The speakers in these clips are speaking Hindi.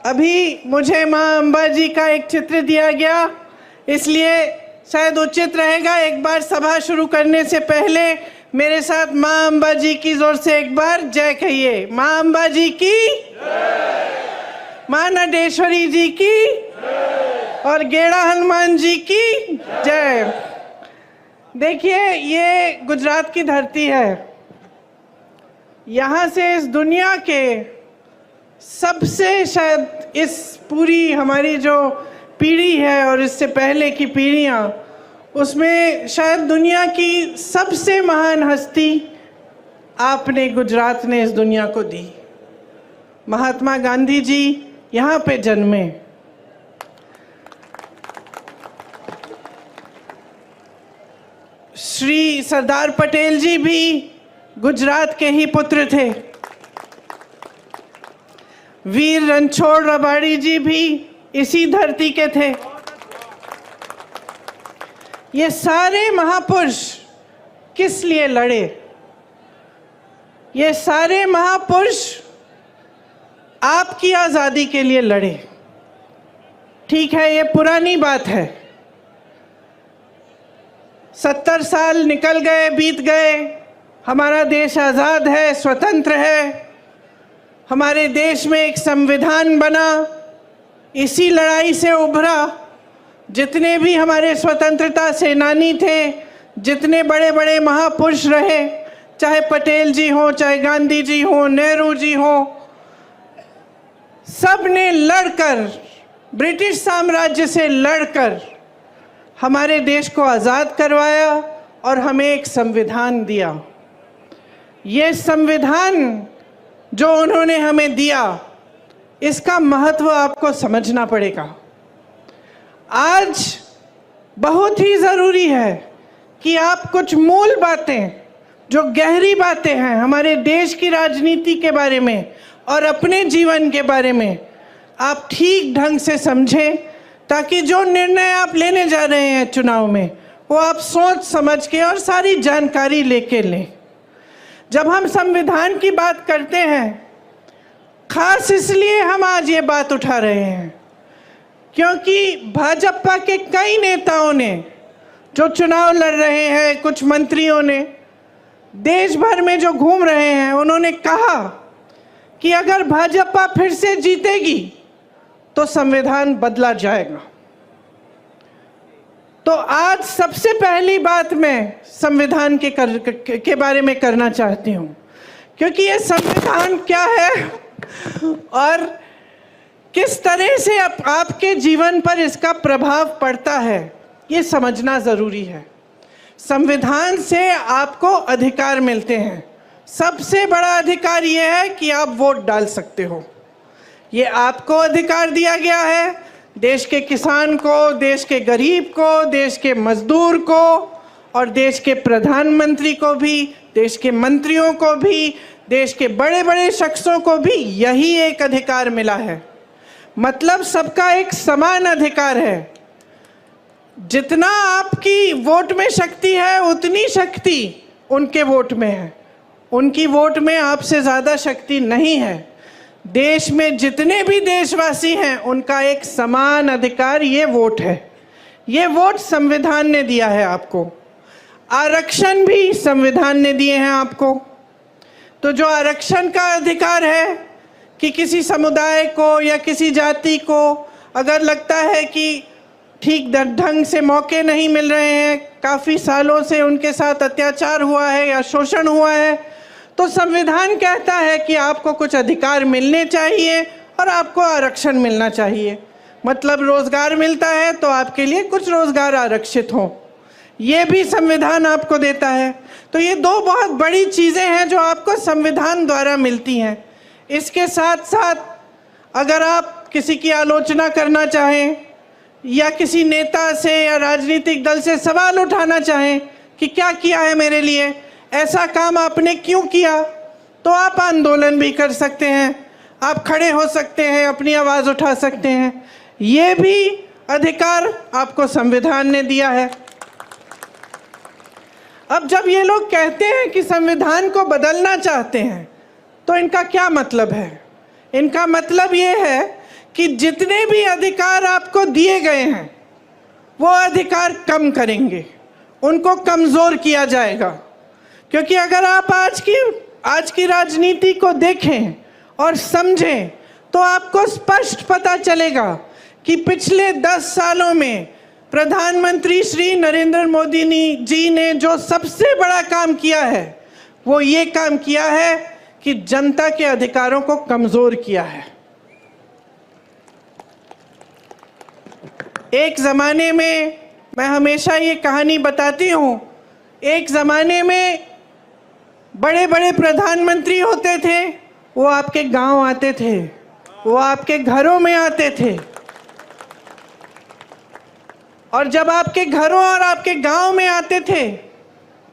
अभी मुझे माँ अम्बा जी का एक चित्र दिया गया, इसलिए शायद उचित रहेगा एक बार सभा शुरू करने से पहले मेरे साथ माँ अम्बा जी की जोर से एक बार जय कहिए। माँ अम्बा जी की जय, माँ नटेश्वरी जी की जय, और गेड़ा हनुमान जी की जय। देखिए, ये गुजरात की धरती है। यहाँ से इस दुनिया के सबसे, शायद इस पूरी हमारी जो पीढ़ी है और इससे पहले की पीढ़ियाँ, उसमें शायद दुनिया की सबसे महान हस्ती आपने, गुजरात ने इस दुनिया को दी। महात्मा गांधी जी यहाँ पे जन्मे। श्री सरदार पटेल जी भी गुजरात के ही पुत्र थे। वीर रणछोड़ रबाड़ी जी भी इसी धरती के थे। ये सारे महापुरुष किस लिए लड़े? ये सारे महापुरुष आपकी आज़ादी के लिए लड़े। ठीक है, ये पुरानी बात है। 70 साल निकल गए, बीत गए, हमारा देश आज़ाद है, स्वतंत्र है। हमारे देश में एक संविधान बना, इसी लड़ाई से उभरा। जितने भी हमारे स्वतंत्रता सेनानी थे, जितने बड़े बड़े महापुरुष रहे, चाहे पटेल जी हो, चाहे गांधी जी हो, नेहरू जी हो, सब ने लड़कर, ब्रिटिश साम्राज्य से लड़कर हमारे देश को आज़ाद करवाया और हमें एक संविधान दिया। ये संविधान जो उन्होंने हमें दिया, इसका महत्व आपको समझना पड़ेगा। आज बहुत ही ज़रूरी है कि आप कुछ मूल बातें, जो गहरी बातें हैं हमारे देश की राजनीति के बारे में और अपने जीवन के बारे में, आप ठीक ढंग से समझें, ताकि जो निर्णय आप लेने जा रहे हैं चुनाव में, वो आप सोच समझ के और सारी जानकारी लेके लें। जब हम संविधान की बात करते हैं, खास इसलिए हम आज ये बात उठा रहे हैं क्योंकि भाजपा के कई नेताओं ने, जो चुनाव लड़ रहे हैं, कुछ मंत्रियों ने, देश भर में जो घूम रहे हैं, उन्होंने कहा कि अगर भाजपा फिर से जीतेगी तो संविधान बदला जाएगा। तो आज सबसे पहली बात मैं संविधान के बारे में करना चाहती हूँ, क्योंकि ये संविधान क्या है और किस तरह से आपके जीवन पर इसका प्रभाव पड़ता है, ये समझना ज़रूरी है। संविधान से आपको अधिकार मिलते हैं। सबसे बड़ा अधिकार ये है कि आप वोट डाल सकते हो। ये आपको अधिकार दिया गया है, देश के किसान को, देश के गरीब को, देश के मजदूर को और देश के प्रधानमंत्री को भी, देश के मंत्रियों को भी, देश के बड़े बड़े शख्सों को भी यही एक अधिकार मिला है। मतलब सबका एक समान अधिकार है। जितना आपकी वोट में शक्ति है, उतनी शक्ति उनके वोट में है। उनकी वोट में आपसे ज़्यादा शक्ति नहीं है। देश में जितने भी देशवासी हैं, उनका एक समान अधिकार ये वोट है। ये वोट संविधान ने दिया है आपको। आरक्षण भी संविधान ने दिए हैं आपको। तो जो आरक्षण का अधिकार है कि किसी समुदाय को या किसी जाति को अगर लगता है कि ठीक ढंग से मौके नहीं मिल रहे हैं, काफ़ी सालों से उनके साथ अत्याचार हुआ है या शोषण हुआ है, तो संविधान कहता है कि आपको कुछ अधिकार मिलने चाहिए और आपको आरक्षण मिलना चाहिए। मतलब रोज़गार मिलता है तो आपके लिए कुछ रोज़गार आरक्षित हो, ये भी संविधान आपको देता है। तो ये दो बहुत बड़ी चीज़ें हैं जो आपको संविधान द्वारा मिलती हैं। इसके साथ साथ अगर आप किसी की आलोचना करना चाहें या किसी नेता से या राजनीतिक दल से सवाल उठाना चाहें कि क्या किया है मेरे लिए, ऐसा काम आपने क्यों किया, तो आप आंदोलन भी कर सकते हैं, आप खड़े हो सकते हैं, अपनी आवाज़ उठा सकते हैं। ये भी अधिकार आपको संविधान ने दिया है। अब जब ये लोग कहते हैं कि संविधान को बदलना चाहते हैं, तो इनका क्या मतलब है? इनका मतलब ये है कि जितने भी अधिकार आपको दिए गए हैं वो अधिकार कम करेंगे, उनको कमज़ोर किया जाएगा। क्योंकि अगर आप आज की राजनीति को देखें और समझें तो आपको स्पष्ट पता चलेगा कि पिछले 10 सालों में प्रधानमंत्री श्री नरेंद्र मोदी जी ने जो सबसे बड़ा काम किया है वो ये काम किया है कि जनता के अधिकारों को कमज़ोर किया है। एक ज़माने में, मैं हमेशा ये कहानी बताती हूँ, एक ज़माने में बड़े बड़े प्रधानमंत्री होते थे, वो आपके गांव आते थे, वो आपके घरों में आते थे, और जब आपके घरों और आपके गांव में आते थे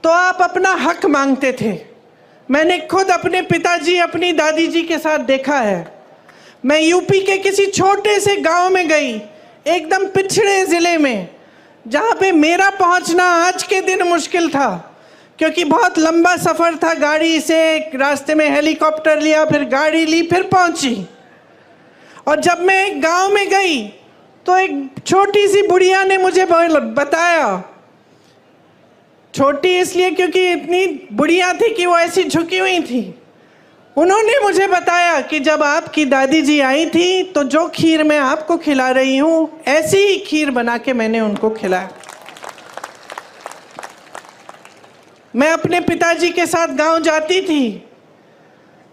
तो आप अपना हक मांगते थे। मैंने खुद अपने पिताजी, अपनी दादी जी के साथ देखा है। मैं यूपी के किसी छोटे से गांव में गई, एकदम पिछड़े ज़िले में, जहाँ पे मेरा पहुँचना आज के दिन मुश्किल था क्योंकि बहुत लंबा सफ़र था गाड़ी से। रास्ते में हेलीकॉप्टर लिया, फिर गाड़ी ली, फिर पहुँची। और जब मैं एक गांव में गई तो एक छोटी सी बुढ़िया ने मुझे बताया, छोटी इसलिए क्योंकि इतनी बुढ़िया थी कि वो ऐसी झुकी हुई थी। उन्होंने मुझे बताया कि जब आपकी दादी जी आई थी तो जो खीर मैं आपको खिला रही हूँ, ऐसी ही खीर बना के मैंने उनको खिलाया। मैं अपने पिताजी के साथ गांव जाती थी,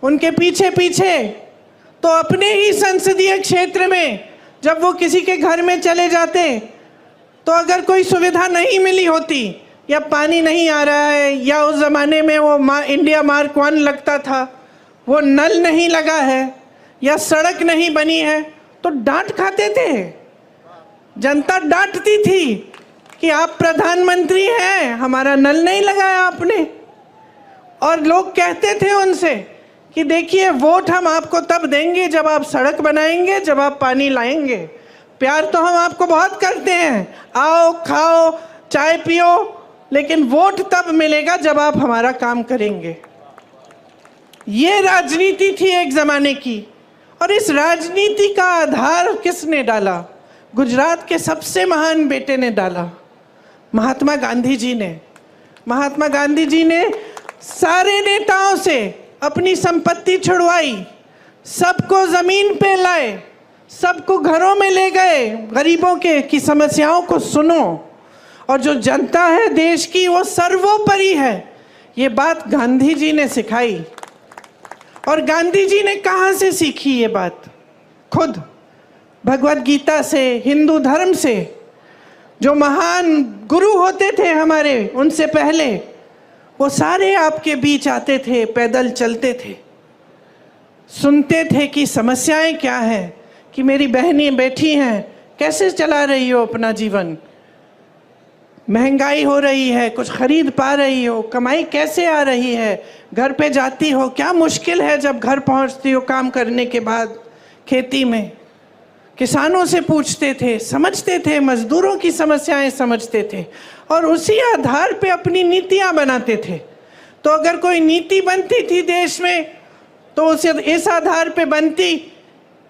उनके पीछे पीछे, तो अपने ही संसदीय क्षेत्र में जब वो किसी के घर में चले जाते तो अगर कोई सुविधा नहीं मिली होती, या पानी नहीं आ रहा है, या उस ज़माने में वो इंडिया मार्क 1 लगता था, वो नल नहीं लगा है, या सड़क नहीं बनी है, तो डांट खाते थे। जनता डांटती थी कि आप प्रधानमंत्री हैं, हमारा नल नहीं लगाया आपने। और लोग कहते थे उनसे कि देखिए, वोट हम आपको तब देंगे जब आप सड़क बनाएंगे, जब आप पानी लाएंगे। प्यार तो हम आपको बहुत करते हैं, आओ खाओ चाय पियो, लेकिन वोट तब मिलेगा जब आप हमारा काम करेंगे। ये राजनीति थी एक ज़माने की। और इस राजनीति का आधार किसने डाला? गुजरात के सबसे महान बेटे ने डाला, महात्मा गांधी जी ने। महात्मा गांधी जी ने सारे नेताओं से अपनी संपत्ति छुड़वाई, सबको ज़मीन पे लाए, सबको घरों में ले गए, गरीबों की समस्याओं को सुनो, और जो जनता है देश की वो सर्वोपरि है। ये बात गांधी जी ने सिखाई। और गांधी जी ने कहाँ से सीखी ये बात? खुद भगवत गीता से, हिंदू धर्म से। जो महान गुरु होते थे हमारे, उनसे पहले वो सारे आपके बीच आते थे, पैदल चलते थे, सुनते थे कि समस्याएं क्या हैं, कि मेरी बहनें बैठी हैं, कैसे चला रही हो अपना जीवन, महंगाई हो रही है, कुछ खरीद पा रही हो, कमाई कैसे आ रही है, घर पे जाती हो, क्या मुश्किल है जब घर पहुंचती हो काम करने के बाद खेती में। किसानों से पूछते थे, समझते थे, मजदूरों की समस्याएं समझते थे, और उसी आधार पे अपनी नीतियां बनाते थे। तो अगर कोई नीति बनती थी देश में तो उसे इस आधार पे बनती,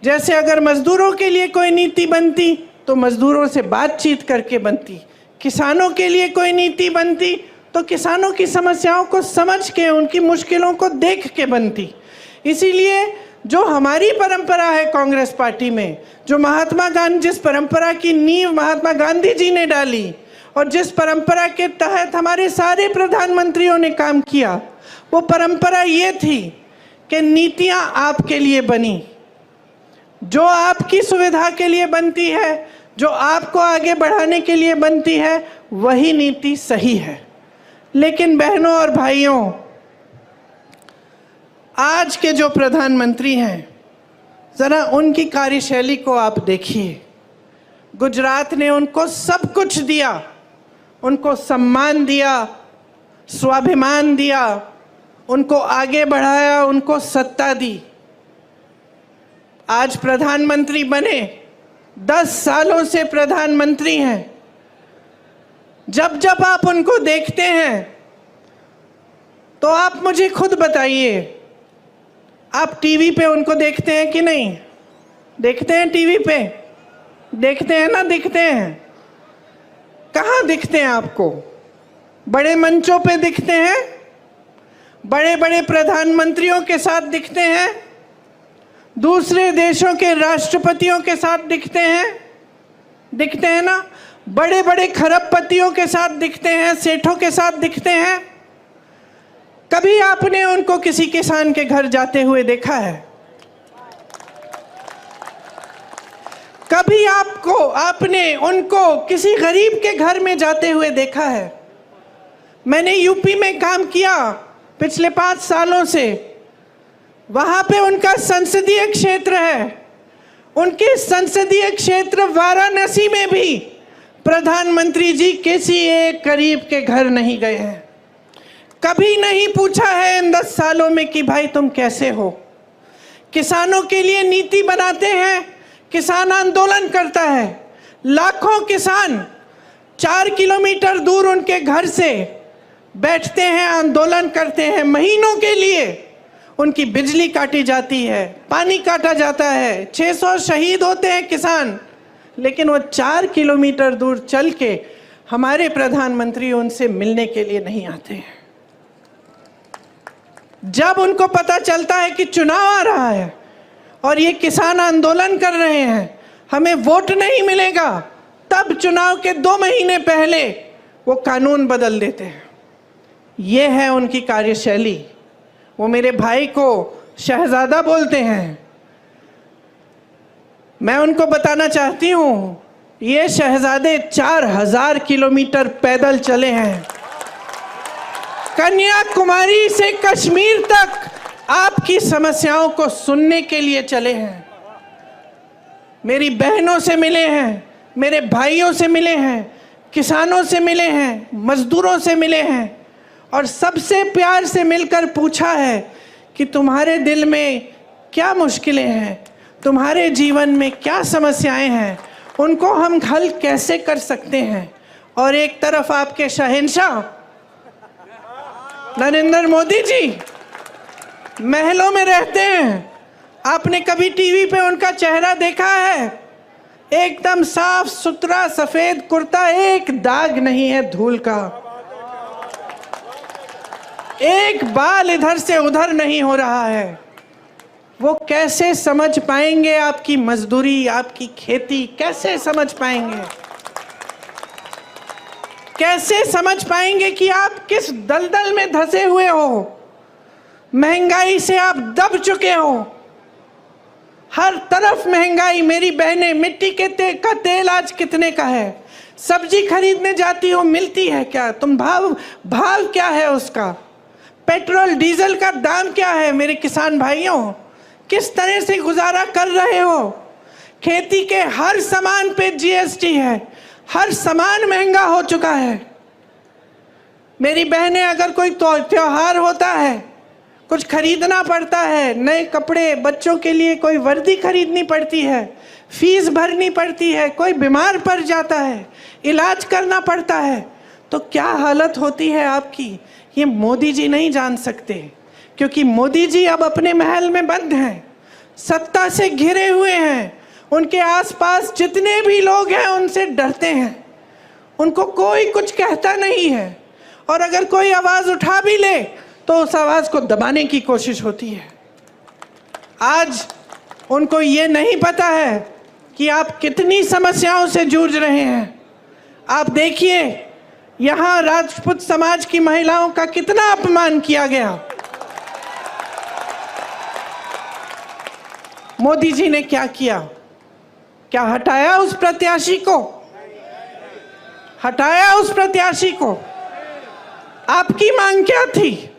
जैसे अगर मजदूरों के लिए कोई नीति बनती तो मजदूरों से बातचीत करके बनती, किसानों के लिए कोई नीति बनती तो किसानों की समस्याओं को समझ के, उनकी मुश्किलों को देख के बनती। इसीलिए जो हमारी परंपरा है कांग्रेस पार्टी में, जो महात्मा गांधी, जिस परंपरा की नींव महात्मा गांधी जी ने डाली और जिस परंपरा के तहत हमारे सारे प्रधानमंत्रियों ने काम किया, वो परंपरा ये थी कि नीतियां आपके लिए बनी, जो आपकी सुविधा के लिए बनती है, जो आपको आगे बढ़ाने के लिए बनती है, वही नीति सही है। लेकिन बहनों और भाइयों, आज के जो प्रधानमंत्री हैं, ज़रा उनकी कार्यशैली को आप देखिए। गुजरात ने उनको सब कुछ दिया, उनको सम्मान दिया, स्वाभिमान दिया, उनको आगे बढ़ाया, उनको सत्ता दी। आज प्रधानमंत्री बने, 10 सालों से प्रधानमंत्री हैं। जब जब आप उनको देखते हैं तो आप मुझे खुद बताइए, आप टीवी पे उनको देखते हैं कि नहीं? देखते हैं टीवी पे, देखते हैं ना, दिखते हैं। कहाँ दिखते हैं आपको? बड़े मंचों पे दिखते हैं, बड़े बड़े प्रधानमंत्रियों के साथ दिखते हैं, दूसरे देशों के राष्ट्रपतियों के साथ दिखते हैं ना, बड़े बड़े खरबपतियों के साथ दिखते हैं, सेठों के साथ दिखते हैं। कभी आपने उनको किसी किसान के घर जाते हुए देखा है? कभी आपने उनको किसी गरीब के घर में जाते हुए देखा है? मैंने यूपी में काम किया पिछले 5 सालों से। वहां पे उनका संसदीय क्षेत्र है। उनके संसदीय क्षेत्र वाराणसी में भी प्रधानमंत्री जी किसी एक गरीब के घर नहीं गए हैं। कभी नहीं पूछा है इन 10 सालों में कि भाई तुम कैसे हो। किसानों के लिए नीति बनाते हैं, किसान आंदोलन करता है। लाखों किसान 4 किलोमीटर दूर उनके घर से बैठते हैं, आंदोलन करते हैं। महीनों के लिए उनकी बिजली काटी जाती है, पानी काटा जाता है, 600 शहीद होते हैं किसान, लेकिन वो 4 किलोमीटर दूर चल के हमारे प्रधानमंत्री उनसे मिलने के लिए नहीं आते हैं। जब उनको पता चलता है कि चुनाव आ रहा है और ये किसान आंदोलन कर रहे हैं, हमें वोट नहीं मिलेगा, तब चुनाव के 2 महीने पहले वो कानून बदल देते हैं। ये है उनकी कार्यशैली। वो मेरे भाई को शहजादा बोलते हैं। मैं उनको बताना चाहती हूँ, ये शहजादे 4000 किलोमीटर पैदल चले हैं। कन्याकुमारी से कश्मीर तक आपकी समस्याओं को सुनने के लिए चले हैं। मेरी बहनों से मिले हैं, मेरे भाइयों से मिले हैं, किसानों से मिले हैं, मजदूरों से मिले हैं और सबसे प्यार से मिलकर पूछा है कि तुम्हारे दिल में क्या मुश्किलें हैं, तुम्हारे जीवन में क्या समस्याएं हैं, उनको हम हल कैसे कर सकते हैं। और एक तरफ आपके शहंशाह नरेंद्र मोदी जी महलों में रहते हैं। आपने कभी टीवी पे उनका चेहरा देखा है? एकदम साफ सुथरा सफेद कुर्ता, एक दाग नहीं है धूल का, एक बाल इधर से उधर नहीं हो रहा है। वो कैसे समझ पाएंगे आपकी मजदूरी, आपकी खेती? कैसे समझ पाएंगे? कैसे समझ पाएंगे कि आप किस दलदल में धंसे हुए हो? महंगाई से आप दब चुके हो। हर तरफ महंगाई। मेरी बहनें, मिट्टी के का तेल आज कितने का है? सब्जी खरीदने जाती हो, मिलती है क्या? तुम भाव क्या है उसका? पेट्रोल डीजल का दाम क्या है? मेरे किसान भाइयों, किस तरह से गुजारा कर रहे हो? खेती के हर सामान पे जीएसटी है, हर सामान महंगा हो चुका है। मेरी बहनें, अगर कोई त्योहार होता है, कुछ खरीदना पड़ता है, नए कपड़े, बच्चों के लिए कोई वर्दी खरीदनी पड़ती है, फीस भरनी पड़ती है, कोई बीमार पड़ जाता है, इलाज करना पड़ता है, तो क्या हालत होती है आपकी? ये मोदी जी नहीं जान सकते, क्योंकि मोदी जी अब अपने महल में बंद हैं, सत्ता से घिरे हुए हैं। उनके आसपास जितने भी लोग हैं उनसे डरते हैं, उनको कोई कुछ कहता नहीं है, और अगर कोई आवाज़ उठा भी ले तो उस आवाज़ को दबाने की कोशिश होती है। आज उनको ये नहीं पता है कि आप कितनी समस्याओं से जूझ रहे हैं। आप देखिए, यहाँ राजपूत समाज की महिलाओं का कितना अपमान किया गया। मोदी जी ने क्या किया? क्या हटाया उस प्रत्याशी को? हटाया उस प्रत्याशी को? आपकी मांग क्या थी?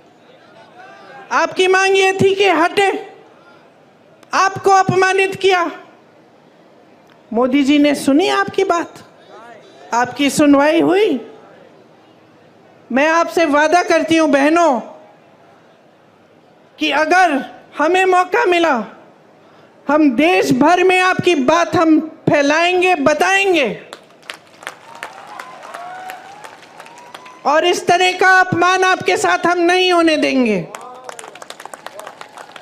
आपकी मांग ये थी कि हटे। आपको अपमानित किया। मोदी जी ने सुनी आपकी बात? आपकी सुनवाई हुई? मैं आपसे वादा करती हूं बहनों कि अगर हमें मौका मिला, हम देश भर में आपकी बात हम फैलाएंगे, बताएंगे, और इस तरह का अपमान आपके साथ हम नहीं होने देंगे।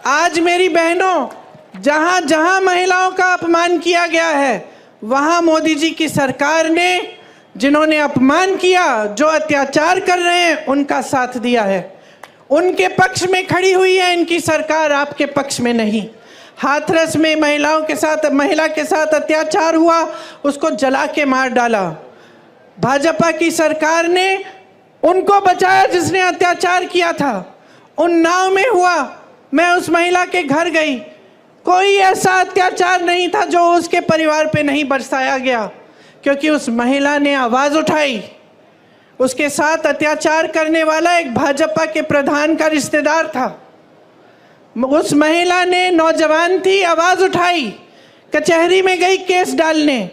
आज मेरी बहनों, जहां जहां महिलाओं का अपमान किया गया है, वहां मोदी जी की सरकार ने जिन्होंने अपमान किया, जो अत्याचार कर रहे हैं, उनका साथ दिया है, उनके पक्ष में खड़ी हुई है इनकी सरकार, आपके पक्ष में नहीं। हाथरस में महिला के साथ अत्याचार हुआ, उसको जला के मार डाला। भाजपा की सरकार ने उनको बचाया जिसने अत्याचार किया था। उन्नाव में हुआ, मैं उस महिला के घर गई, कोई ऐसा अत्याचार नहीं था जो उसके परिवार पे नहीं बरसाया गया, क्योंकि उस महिला ने आवाज उठाई। उसके साथ अत्याचार करने वाला एक भाजपा के प्रधान का रिश्तेदार था। उस महिला ने, नौजवान थी, आवाज उठाई, कचहरी में गई केस डालने।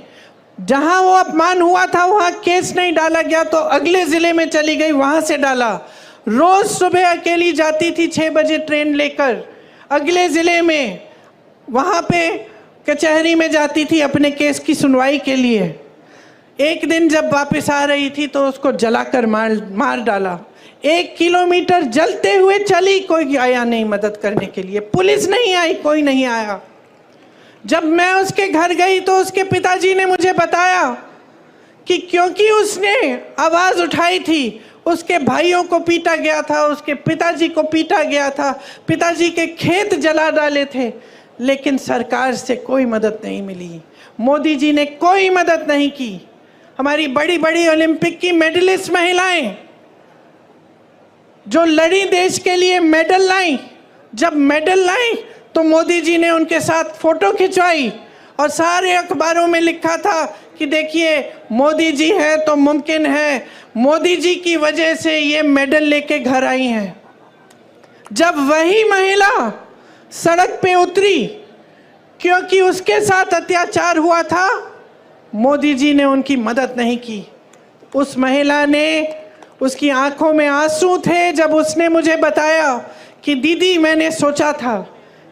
जहां वो अपमान हुआ था वहां केस नहीं डाला गया तो अगले जिले में चली गई, वहां से डाला। रोज सुबह अकेली जाती थी 6 बजे ट्रेन लेकर अगले जिले में, वहां पे कचहरी में जाती थी अपने केस की सुनवाई के लिए। एक दिन जब वापस आ रही थी तो उसको जलाकर मार डाला। 1 किलोमीटर जलते हुए चली, कोई आया नहीं मदद करने के लिए, पुलिस नहीं आई, कोई नहीं आया। जब मैं उसके घर गई तो उसके पिताजी ने मुझे बताया कि क्योंकि उसने आवाज उठाई थी, उसके भाइयों को पीटा गया था, उसके पिताजी को पीटा गया था, पिताजी के खेत जला डाले थे, लेकिन सरकार से कोई मदद नहीं मिली। मोदी जी ने कोई मदद नहीं की। हमारी बड़ी बड़ी ओलंपिक की मेडलिस्ट महिलाएं जो लड़ी, देश के लिए मेडल लाई, जब मेडल लाई तो मोदी जी ने उनके साथ फोटो खिंचवाई और सारे अखबारों में लिखा था कि देखिए मोदी जी है तो मुमकिन है, मोदी जी की वजह से ये मेडल लेके घर आई हैं। जब वही महिला सड़क पे उतरी क्योंकि उसके साथ अत्याचार हुआ था, मोदी जी ने उनकी मदद नहीं की। उस महिला ने, उसकी आंखों में आंसू थे जब उसने मुझे बताया कि दीदी मैंने सोचा था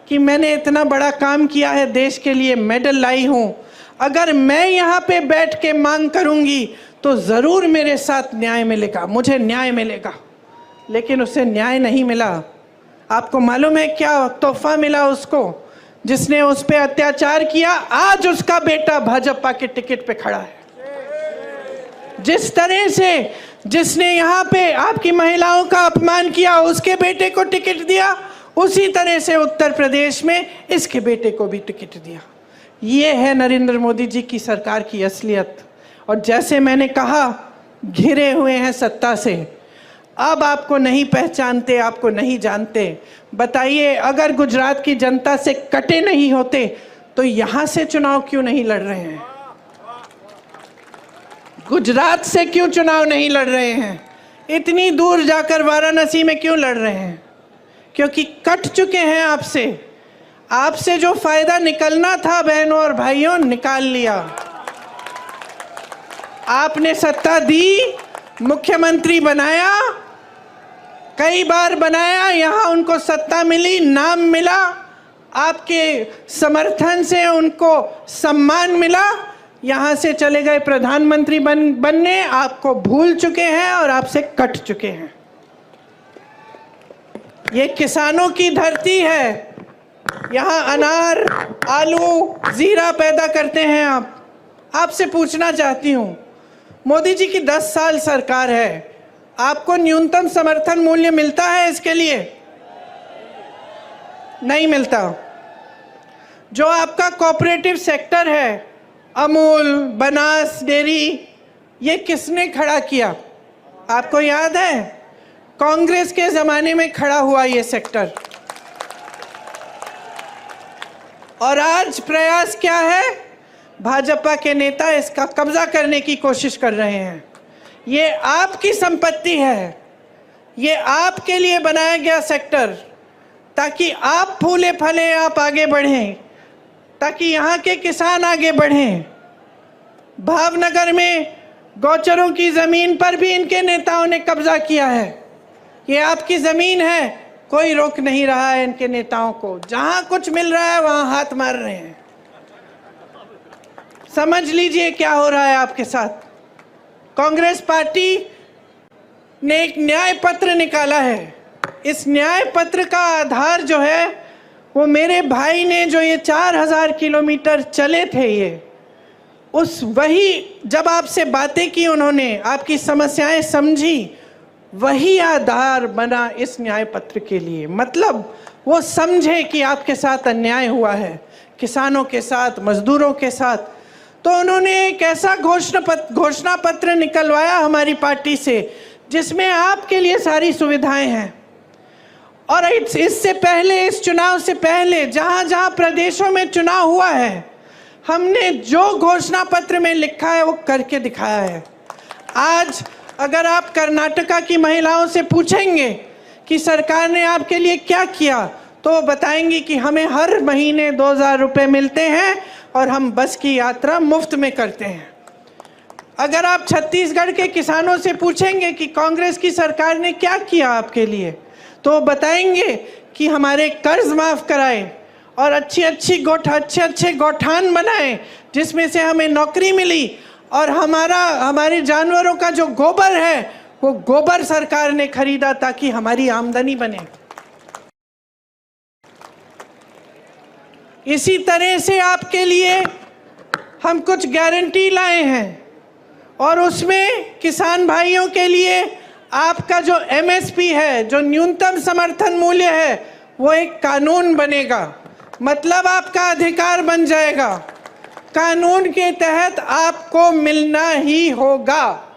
कि मैंने इतना बड़ा काम किया है, देश के लिए मेडल लाई हूँ, अगर मैं यहाँ पे बैठ के मांग करूँगी तो ज़रूर मेरे साथ न्याय मिलेगा, मुझे न्याय मिलेगा। लेकिन उसे न्याय नहीं मिला। आपको मालूम है क्या तोहफा मिला उसको, जिसने उस पर अत्याचार किया? आज उसका बेटा भाजपा के टिकट पे खड़ा है। जिस तरह से जिसने यहाँ पे आपकी महिलाओं का अपमान किया, उसके बेटे को टिकट दिया, उसी तरह से उत्तर प्रदेश में इसके बेटे को भी टिकट दिया। ये है नरेंद्र मोदी जी की सरकार की असलियत। और जैसे मैंने कहा, घिरे हुए हैं सत्ता से, अब आपको नहीं पहचानते, आपको नहीं जानते। बताइए, अगर गुजरात की जनता से कटे नहीं होते तो यहाँ से चुनाव क्यों नहीं लड़ रहे हैं? गुजरात से क्यों चुनाव नहीं लड़ रहे हैं? इतनी दूर जाकर वाराणसी में क्यों लड़ रहे हैं? क्योंकि कट चुके हैं आपसे। आपसे जो फायदा निकलना था बहनों और भाइयों, निकाल लिया। आपने सत्ता दी, मुख्यमंत्री बनाया, कई बार बनाया, यहाँ उनको सत्ता मिली, नाम मिला, आपके समर्थन से उनको सम्मान मिला, यहाँ से चले गए प्रधानमंत्री बनने, आपको भूल चुके हैं और आपसे कट चुके हैं। ये किसानों की धरती है, यहाँ अनार, आलू, जीरा पैदा करते हैं आप। आपसे पूछना चाहती हूँ, मोदी जी की 10 साल सरकार है, आपको न्यूनतम समर्थन मूल्य मिलता है इसके लिए? नहीं मिलता। जो आपका कोऑपरेटिव सेक्टर है, अमूल, बनास डेयरी, ये किसने खड़ा किया? आपको याद है? कांग्रेस के ज़माने में खड़ा हुआ ये सेक्टर। और आज प्रयास क्या है? भाजपा के नेता इसका कब्जा करने की कोशिश कर रहे हैं। ये आपकी संपत्ति है, ये आपके लिए बनाया गया सेक्टर, ताकि आप फूले फले, आप आगे बढ़ें, ताकि यहाँ के किसान आगे बढ़ें। भावनगर में गौचरों की ज़मीन पर भी इनके नेताओं ने कब्जा किया है। ये आपकी ज़मीन है, कोई रोक नहीं रहा है इनके नेताओं को। जहाँ कुछ मिल रहा है वहाँ हाथ मार रहे हैं। समझ लीजिए क्या हो रहा है आपके साथ। कांग्रेस पार्टी ने एक न्याय पत्र निकाला है। इस न्याय पत्र का आधार जो है वो मेरे भाई ने जो ये 4000 किलोमीटर चले थे, ये उस वही जब आपसे बातें की उन्होंने, आपकी समस्याएं समझी, वही आधार बना इस न्याय पत्र के लिए। मतलब वो समझे कि आपके साथ अन्याय हुआ है, किसानों के साथ, मजदूरों के साथ। तो उन्होंने एक ऐसा घोषणा पत्र निकलवाया हमारी पार्टी से जिसमें आपके लिए सारी सुविधाएं हैं। और इससे पहले, इस चुनाव से पहले, जहां जहां प्रदेशों में चुनाव हुआ है, हमने जो घोषणा पत्र में लिखा है वो करके दिखाया है। आज अगर आप कर्नाटका की महिलाओं से पूछेंगे कि सरकार ने आपके लिए क्या किया, तो वो बताएंगी कि हमें हर महीने 2000 रुपये मिलते हैं और हम बस की यात्रा मुफ्त में करते हैं। अगर आप छत्तीसगढ़ के किसानों से पूछेंगे कि कांग्रेस की सरकार ने क्या किया आपके लिए, तो वो बताएंगे कि हमारे कर्ज माफ़ कराए और अच्छे गौठान बनाए जिसमें से हमें नौकरी मिली, और हमारे जानवरों का जो गोबर है वो गोबर सरकार ने खरीदा ताकि हमारी आमदनी बने। इसी तरह से आपके लिए हम कुछ गारंटी लाए हैं और उसमें किसान भाइयों के लिए आपका जो MSP है, जो न्यूनतम समर्थन मूल्य है, वो एक कानून बनेगा। मतलब आपका अधिकार बन जाएगा, कानून के तहत आपको मिलना ही होगा।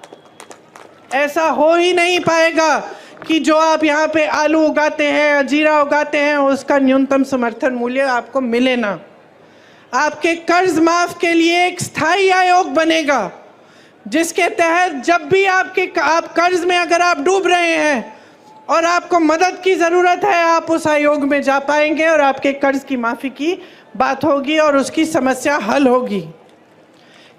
ऐसा हो ही नहीं पाएगा कि जो आप यहाँ पे आलू उगाते हैं, जीरा उगाते हैं, उसका न्यूनतम समर्थन मूल्य आपको मिले ना। आपके कर्ज माफ के लिए एक स्थायी आयोग बनेगा जिसके तहत जब भी आप कर्ज में अगर आप डूब रहे हैं और आपको मदद की ज़रूरत है, आप उस आयोग में जा पाएंगे और आपके कर्ज की माफ़ी की बात होगी और उसकी समस्या हल होगी।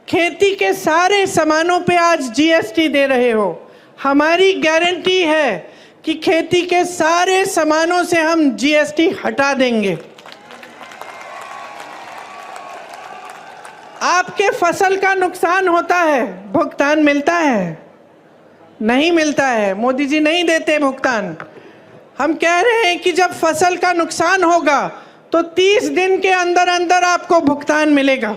खेती के सारे सामानों पे आज GST दे रहे हो, हमारी गारंटी है कि खेती के सारे सामानों से हम GST हटा देंगे। आपके फसल का नुकसान होता है, भुगतान मिलता है? नहीं मिलता है, मोदी जी नहीं देते भुगतान। हम कह रहे हैं कि जब फसल का नुकसान होगा तो 30 दिन के अंदर अंदर आपको भुगतान मिलेगा।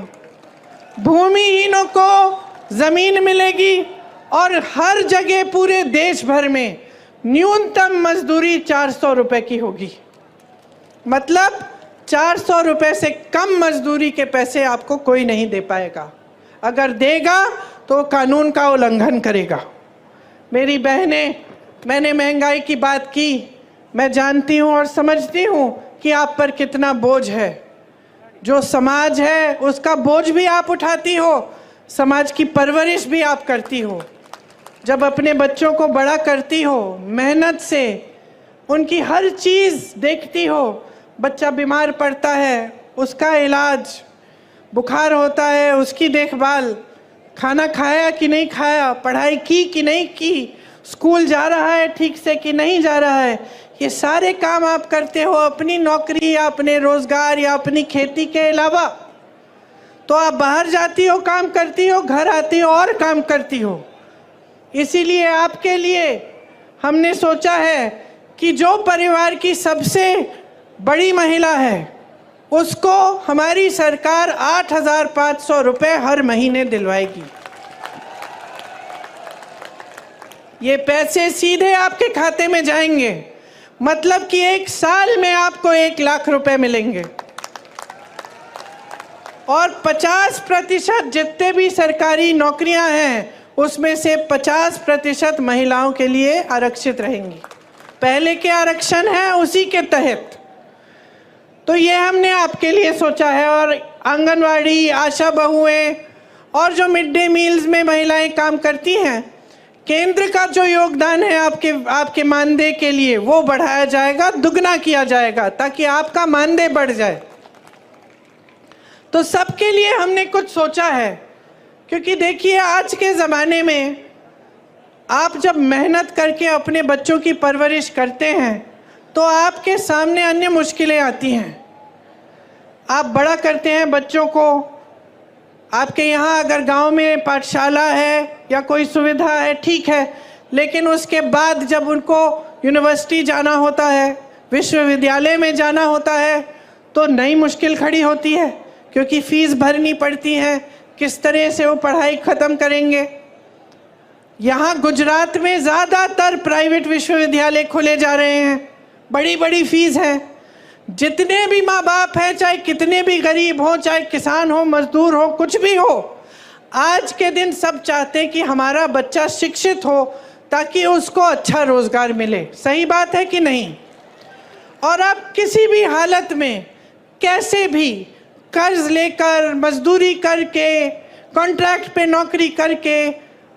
भूमिहीनों को जमीन मिलेगी और हर जगह पूरे देश भर में न्यूनतम मजदूरी 400 रुपए की होगी। मतलब 400 रुपए से कम मजदूरी के पैसे आपको कोई नहीं दे पाएगा। अगर देगा तो कानून का उल्लंघन करेगा। मेरी बहनें, मैंने महंगाई की बात की, मैं जानती हूँ और समझती हूँ कि आप पर कितना बोझ है। जो समाज है उसका बोझ भी आप उठाती हो, समाज की परवरिश भी आप करती हो। जब अपने बच्चों को बड़ा करती हो, मेहनत से उनकी हर चीज़ देखती हो, बच्चा बीमार पड़ता है उसका इलाज, बुखार होता है उसकी देखभाल, खाना खाया कि नहीं खाया, पढ़ाई की कि नहीं की, स्कूल जा रहा है ठीक से कि नहीं जा रहा है, ये सारे काम आप करते हो अपनी नौकरी या अपने रोज़गार या अपनी खेती के अलावा। तो आप बाहर जाती हो, काम करती हो, घर आती हो और काम करती हो। इसीलिए आपके लिए हमने सोचा है कि जो परिवार की सबसे बड़ी महिला है उसको हमारी सरकार 8,500 रुपये हर महीने दिलवाएगी। ये पैसे सीधे आपके खाते में जाएंगे, मतलब कि 1 साल में आपको 1 लाख रुपए मिलेंगे। और 50% जितने भी सरकारी नौकरियां हैं उसमें से 50% महिलाओं के लिए आरक्षित रहेंगी। पहले के आरक्षण है उसी के तहत। तो ये हमने आपके लिए सोचा है। और आंगनवाड़ी, आशा बहुएं और जो मिड डे मील्स में महिलाएं काम करती हैं, केंद्र का जो योगदान है आपके मानदेय के लिए वो बढ़ाया जाएगा, दुगना किया जाएगा ताकि आपका मानदेय बढ़ जाए। तो सबके लिए हमने कुछ सोचा है, क्योंकि देखिए आज के ज़माने में आप जब मेहनत करके अपने बच्चों की परवरिश करते हैं तो आपके सामने अन्य मुश्किलें आती हैं। आप बड़ा करते हैं बच्चों को, आपके यहाँ अगर गांव में पाठशाला है या कोई सुविधा है ठीक है, लेकिन उसके बाद जब उनको यूनिवर्सिटी जाना होता है, विश्वविद्यालय में जाना होता है, तो नई मुश्किल खड़ी होती है, क्योंकि फीस भरनी पड़ती है। किस तरह से वो पढ़ाई ख़त्म करेंगे? यहाँ गुजरात में ज़्यादातर प्राइवेट विश्वविद्यालय खुले जा रहे हैं, बड़ी बड़ी फीस है। जितने भी माँ बाप हैं, चाहे कितने भी गरीब हो, चाहे किसान हो, मजदूर हो, कुछ भी हो, आज के दिन सब चाहते हैं कि हमारा बच्चा शिक्षित हो ताकि उसको अच्छा रोज़गार मिले। सही बात है कि नहीं? और आप किसी भी हालत में कैसे भी कर्ज लेकर, मजदूरी करके, कॉन्ट्रैक्ट पे नौकरी करके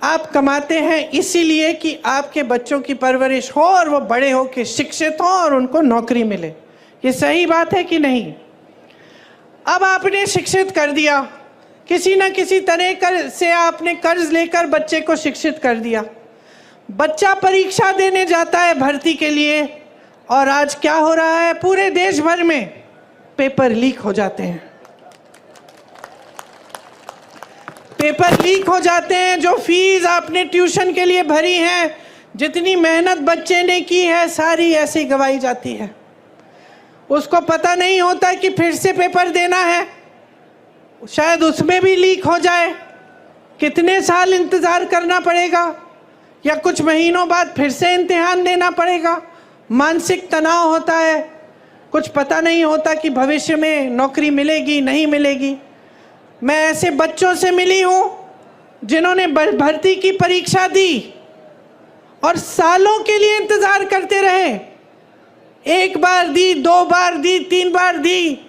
आप कमाते हैं, इसीलिए कि आपके बच्चों की परवरिश हो और वो बड़े हो के शिक्षित हो और उनको नौकरी मिले। ये सही बात है कि नहीं? अब आपने शिक्षित कर दिया, किसी न किसी तरह से आपने कर्ज लेकर बच्चे को शिक्षित कर दिया। बच्चा परीक्षा देने जाता है भर्ती के लिए, और आज क्या हो रहा है? पूरे देश भर में पेपर लीक हो जाते हैं। पेपर लीक हो जाते हैं। जो फीस आपने ट्यूशन के लिए भरी है, जितनी मेहनत बच्चे ने की है, सारी ऐसे ही गवाई जाती है। उसको पता नहीं होता कि फिर से पेपर देना है, शायद उसमें भी लीक हो जाए। कितने साल इंतज़ार करना पड़ेगा, या कुछ महीनों बाद फिर से इम्तिहान देना पड़ेगा। मानसिक तनाव होता है, कुछ पता नहीं होता कि भविष्य में नौकरी मिलेगी नहीं मिलेगी। मैं ऐसे बच्चों से मिली हूँ जिन्होंने भर्ती की परीक्षा दी और सालों के लिए इंतज़ार करते रहे। एक बार दी, 2 बार दी, 3 बार दी,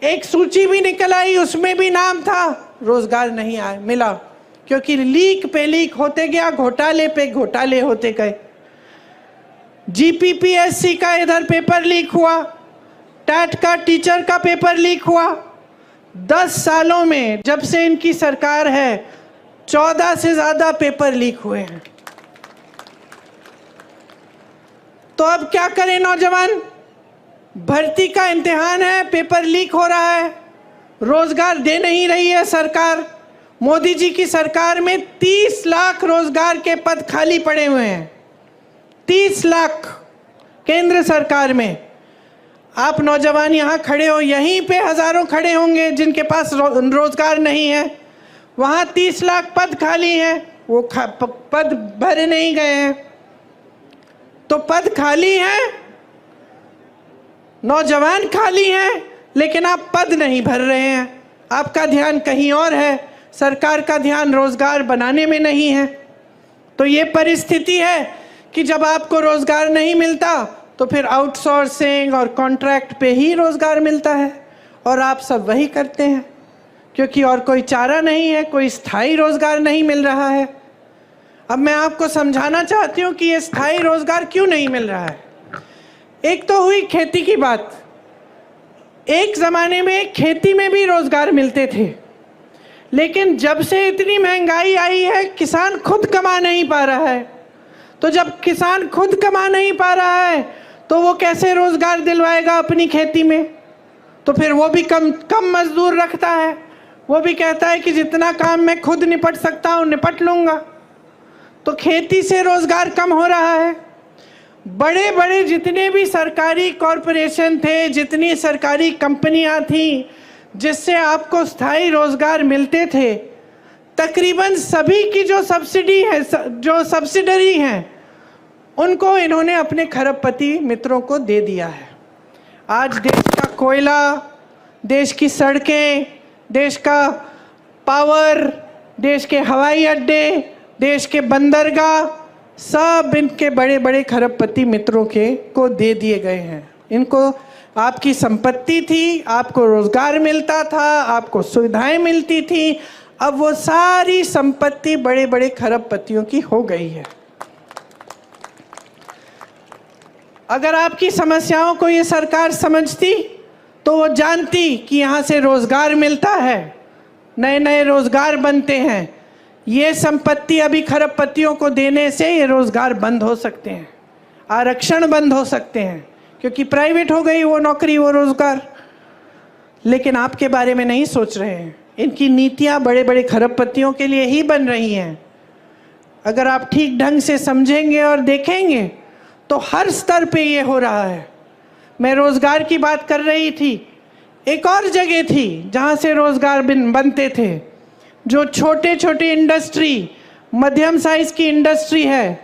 एक सूची भी निकल आई, उसमें भी नाम था, रोज़गार नहीं आया मिला, क्योंकि लीक पे लीक होते गया, घोटाले पे घोटाले होते गए। जीपीपीएससी का इधर पेपर लीक हुआ, टैट का टीचर का पेपर लीक हुआ। 10 सालों में जब से इनकी सरकार है, 14 से ज़्यादा पेपर लीक हुए हैं। तो अब क्या करें नौजवान? भर्ती का इम्तिहान है, पेपर लीक हो रहा है, रोज़गार दे नहीं रही है सरकार। मोदी जी की सरकार में 30 लाख रोज़गार के पद खाली पड़े हुए हैं। 30 लाख केंद्र सरकार में। आप नौजवान यहाँ खड़े हो, यहीं पे हज़ारों खड़े होंगे जिनके पास रोज़गार नहीं है। वहाँ 30 लाख पद खाली हैं, वो पद भरे नहीं गए हैं। तो पद खाली हैं, नौजवान खाली हैं, लेकिन आप पद नहीं भर रहे हैं। आपका ध्यान कहीं और है, सरकार का ध्यान रोज़गार बनाने में नहीं है। तो ये परिस्थिति है कि जब आपको रोज़गार नहीं मिलता तो फिर आउटसोर्सिंग और कॉन्ट्रैक्ट पे ही रोज़गार मिलता है, और आप सब वही करते हैं, क्योंकि और कोई चारा नहीं है, कोई स्थायी रोज़गार नहीं मिल रहा है। अब मैं आपको समझाना चाहती हूँ कि ये स्थायी रोज़गार क्यों नहीं मिल रहा है। एक तो हुई खेती की बात। एक ज़माने में खेती में भी रोज़गार मिलते थे, लेकिन जब से इतनी महंगाई आई है, किसान खुद कमा नहीं पा रहा है। तो जब किसान खुद कमा नहीं पा रहा है, तो वो कैसे रोज़गार दिलवाएगा अपनी खेती में? तो फिर वो भी कम मजदूर रखता है। वो भी कहता है कि जितना काम मैं खुद निपट सकता हूँ निपट लूँगा। तो खेती से रोज़गार कम हो रहा है। बड़े बड़े जितने भी सरकारी कॉरपोरेशन थे, जितनी सरकारी कंपनियां थीं जिससे आपको स्थायी रोज़गार मिलते थे, तकरीबन सभी की जो सब्सिडी है, जो सब्सिडरी हैं, उनको इन्होंने अपने खरबपति मित्रों को दे दिया है। आज देश का कोयला, देश की सड़कें, देश का पावर, देश के हवाई अड्डे, देश के बंदरगाह, सब इनके बड़े बड़े खरबपति मित्रों को दे दिए गए हैं। इनको आपकी संपत्ति थी, आपको रोज़गार मिलता था, आपको सुविधाएं मिलती थी, अब वो सारी संपत्ति बड़े बड़े खरबपतियों की हो गई है। अगर आपकी समस्याओं को ये सरकार समझती तो वो जानती कि यहाँ से रोज़गार मिलता है, नए नए रोज़गार बनते हैं। ये संपत्ति अभी खरबपतियों को देने से ये रोज़गार बंद हो सकते हैं, आरक्षण बंद हो सकते हैं, क्योंकि प्राइवेट हो गई वो नौकरी, वो रोज़गार। लेकिन आपके बारे में नहीं सोच रहे हैं। इनकी नीतियाँ बड़े बड़े खरबपतियों के लिए ही बन रही हैं। अगर आप ठीक ढंग से समझेंगे और देखेंगे तो हर स्तर पे ये हो रहा है। मैं रोज़गार की बात कर रही थी, एक और जगह थी जहाँ से रोजगार बनते थे, जो छोटे छोटे इंडस्ट्री, मध्यम साइज की इंडस्ट्री है,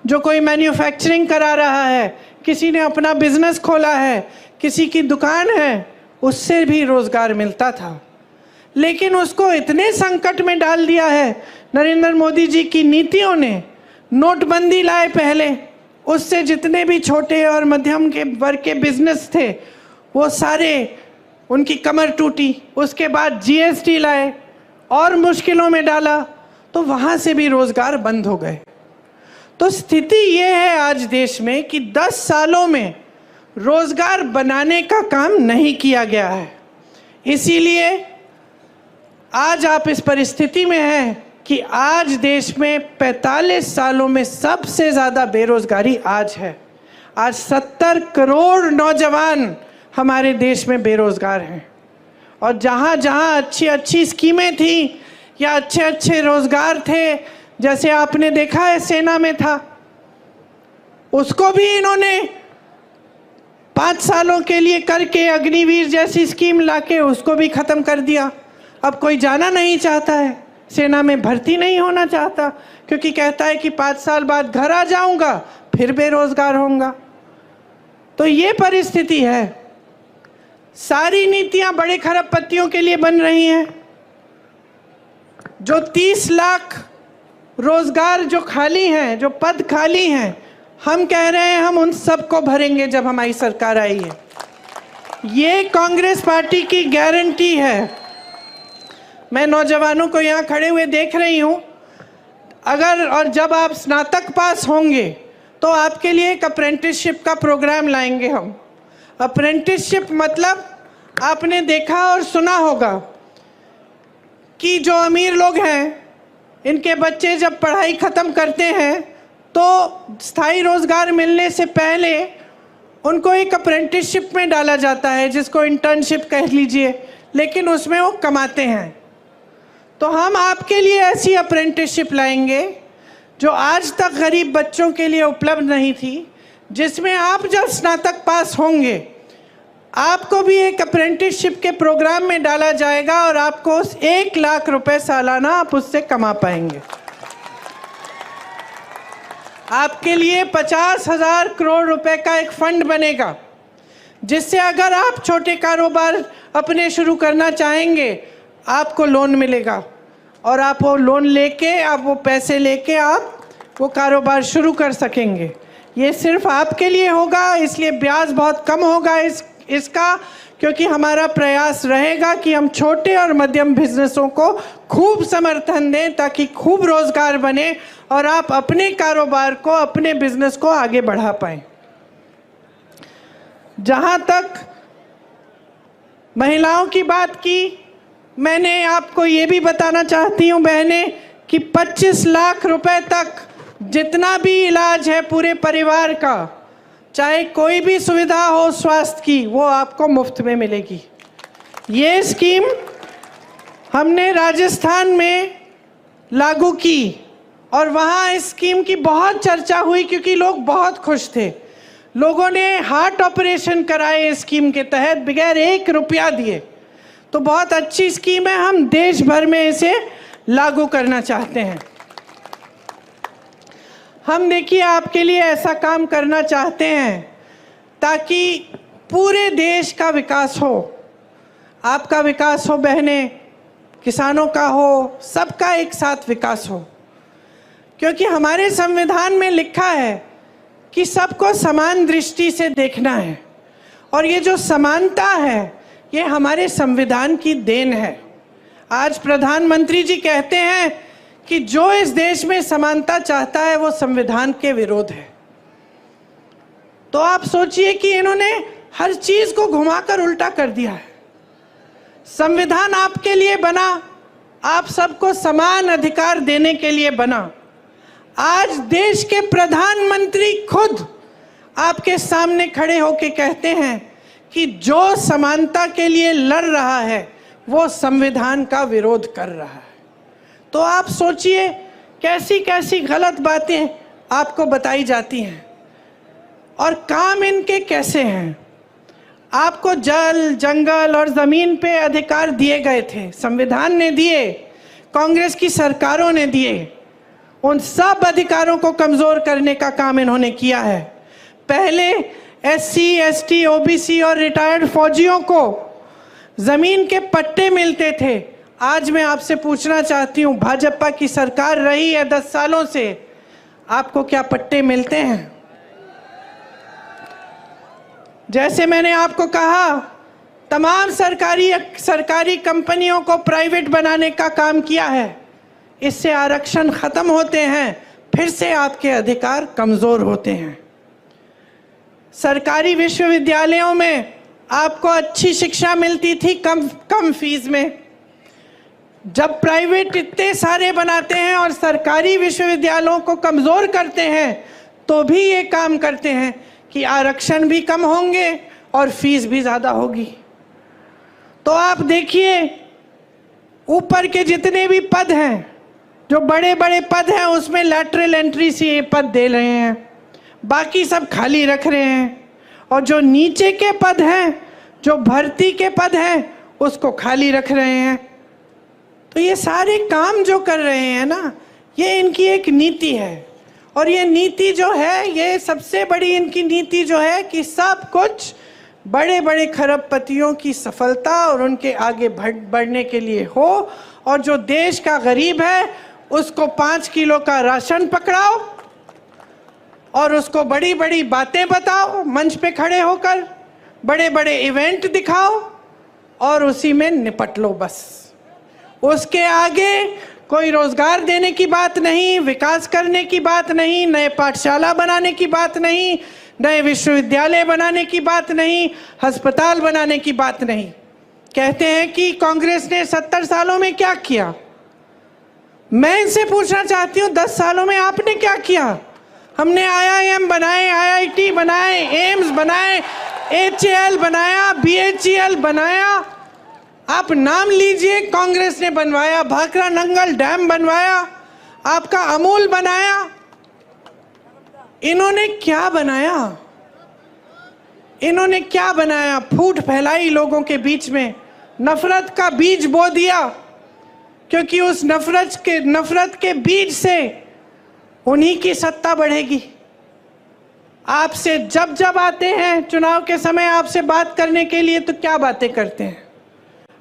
जो कोई मैन्युफैक्चरिंग करा रहा है, किसी ने अपना बिजनेस खोला है, किसी की दुकान है, उससे भी रोजगार मिलता था। लेकिन उसको इतने संकट में डाल दिया है नरेंद्र मोदी जी की नीतियों ने। नोटबंदी लाए पहले, उससे जितने भी छोटे और मध्यम के वर्ग के बिजनेस थे वो सारे, उनकी कमर टूटी। उसके बाद जीएसटी लाए और मुश्किलों में डाला, तो वहाँ से भी रोजगार बंद हो गए। तो स्थिति ये है आज देश में कि 10 सालों में रोजगार बनाने का काम नहीं किया गया है। इसीलिए आज आप इस परिस्थिति में हैं कि आज देश में 45 सालों में सबसे ज़्यादा बेरोजगारी आज है। आज 70 करोड़ नौजवान हमारे देश में बेरोजगार हैं। और जहाँ जहाँ अच्छी अच्छी स्कीमें थी या अच्छे अच्छे रोजगार थे, जैसे आपने देखा है सेना में था, उसको भी इन्होंने 5 सालों के लिए करके अग्निवीर जैसी स्कीम लाके उसको भी ख़त्म कर दिया। अब कोई जाना नहीं चाहता है, सेना में भर्ती नहीं होना चाहता, क्योंकि कहता है कि 5 साल बाद घर आ जाऊंगा फिर बेरोजगार होऊंगा। तो ये परिस्थिति है। सारी नीतियां बड़े खरबपतियों के लिए बन रही हैं। जो 30 लाख रोजगार जो खाली हैं, जो पद खाली हैं, हम कह रहे हैं हम उन सबको भरेंगे जब हमारी सरकार आई है। ये कांग्रेस पार्टी की गारंटी है। मैं नौजवानों को यहाँ खड़े हुए देख रही हूँ। अगर और जब आप स्नातक पास होंगे तो आपके लिए एक अप्रेंटिसशिप का प्रोग्राम लाएंगे हम। अप्रेंटिसशिप मतलब आपने देखा और सुना होगा कि जो अमीर लोग हैं, इनके बच्चे जब पढ़ाई ख़त्म करते हैं तो स्थायी रोज़गार मिलने से पहले उनको एक अप्रेंटिसशिप में डाला जाता है, जिसको इंटर्नशिप कह लीजिए, लेकिन उसमें वो कमाते हैं। तो हम आपके लिए ऐसी अप्रेंटिसशिप लाएंगे जो आज तक गरीब बच्चों के लिए उपलब्ध नहीं थी, जिसमें आप जब स्नातक पास होंगे आपको भी एक अप्रेंटिसशिप के प्रोग्राम में डाला जाएगा और आपको 1 लाख रुपए सालाना आप उससे कमा पाएंगे। आपके लिए 50,000 करोड़ रुपए का एक फंड बनेगा, जिससे अगर आप छोटे कारोबार अपने शुरू करना चाहेंगे आपको लोन मिलेगा और आप वो लोन लेके, आप वो पैसे लेके आप वो कारोबार शुरू कर सकेंगे। ये सिर्फ आपके लिए होगा, इसलिए ब्याज बहुत कम होगा इसका, क्योंकि हमारा प्रयास रहेगा कि हम छोटे और मध्यम बिजनेसों को खूब समर्थन दें ताकि खूब रोजगार बने और आप अपने कारोबार को, अपने बिजनेस को आगे बढ़ा पाएं। जहां तक महिलाओं की बात की, मैंने आपको ये भी बताना चाहती हूँ बहनें कि 25 लाख रुपए तक जितना भी इलाज है पूरे परिवार का, चाहे कोई भी सुविधा हो स्वास्थ्य की, वो आपको मुफ्त में मिलेगी। ये स्कीम हमने राजस्थान में लागू की और वहाँ इस स्कीम की बहुत चर्चा हुई क्योंकि लोग बहुत खुश थे। लोगों ने हार्ट ऑपरेशन कराए इस स्कीम के तहत बगैर 1 रुपया दिए। तो बहुत अच्छी स्कीम है, हम देश भर में इसे लागू करना चाहते हैं। हम देखिए आपके लिए ऐसा काम करना चाहते हैं ताकि पूरे देश का विकास हो, आपका विकास हो बहनें, किसानों का हो, सबका एक साथ विकास हो। क्योंकि हमारे संविधान में लिखा है कि सबको समान दृष्टि से देखना है और ये जो समानता है ये हमारे संविधान की देन है। आज प्रधानमंत्री जी कहते हैं कि जो इस देश में समानता चाहता है वो संविधान के विरोध है। तो आप सोचिए कि इन्होंने हर चीज को घुमाकर उल्टा कर दिया है। संविधान आपके लिए बना, आप सबको समान अधिकार देने के लिए बना। आज देश के प्रधानमंत्री खुद आपके सामने खड़े होकर कहते हैं कि जो समानता के लिए लड़ रहा है वो संविधान का विरोध कर रहा है। तो आप सोचिए कैसी कैसी गलत बातें आपको बताई जाती हैं और काम इनके कैसे हैं। आपको जल, जंगल और जमीन पे अधिकार दिए गए थे, संविधान ने दिए, कांग्रेस की सरकारों ने दिए। उन सब अधिकारों को कमजोर करने का काम इन्होंने किया है। पहले SC, ST, OBC और रिटायर्ड फौजियों को जमीन के पट्टे मिलते थे। आज मैं आपसे पूछना चाहती हूं, भाजपा की सरकार रही है 10 सालों से, आपको क्या पट्टे मिलते हैं? जैसे मैंने आपको कहा, तमाम सरकारी कंपनियों को प्राइवेट बनाने का काम किया है। इससे आरक्षण खत्म होते हैं, फिर से आपके अधिकार कमजोर होते हैं। सरकारी विश्वविद्यालयों में आपको अच्छी शिक्षा मिलती थी कम फीस में। जब प्राइवेट इतने सारे बनाते हैं और सरकारी विश्वविद्यालयों को कमजोर करते हैं, तो भी ये काम करते हैं कि आरक्षण भी कम होंगे और फीस भी ज़्यादा होगी। तो आप देखिए, ऊपर के जितने भी पद हैं, जो बड़े बड़े पद हैं, उसमें लैटरल एंट्री से ये पद दे रहे हैं, बाकी सब खाली रख रहे हैं। और जो नीचे के पद हैं, जो भर्ती के पद हैं, उसको खाली रख रहे हैं। तो ये सारे काम जो कर रहे हैं ना, ये इनकी एक नीति है। और ये नीति जो है, ये सबसे बड़ी इनकी नीति जो है कि सब कुछ बड़े बड़े खरबपतियों की सफलता और उनके आगे बढ़ने के लिए हो, और जो देश का गरीब है उसको 5 किलो का राशन पकड़ाओ और उसको बड़ी बड़ी बातें बताओ, मंच पे खड़े होकर बड़े बड़े इवेंट दिखाओ और उसी में निपट लो बस। उसके आगे कोई रोजगार देने की बात नहीं, विकास करने की बात नहीं, नए पाठशाला बनाने की बात नहीं, नए विश्वविद्यालय बनाने की बात नहीं, अस्पताल बनाने की बात नहीं। कहते हैं कि कांग्रेस ने 70 सालों में क्या किया। मैं इनसे पूछना चाहती हूँ, 10 सालों में आपने क्या किया? हमने IIM बनाए, IIT बनाए, एम्स बनाए, HAL बनाया, BHEL बनाया। आप नाम लीजिए, कांग्रेस ने बनवाया। भाखड़ा नंगल डैम बनवाया, आपका अमूल बनाया। इन्होंने क्या बनाया? इन्होंने क्या बनाया? फूट फैलाई लोगों के बीच में, नफरत का बीज बो दिया, क्योंकि उस नफरत के बीज से उन्हीं की सत्ता बढ़ेगी। आपसे जब आते हैं चुनाव के समय आपसे बात करने के लिए, तो क्या बातें करते हैं?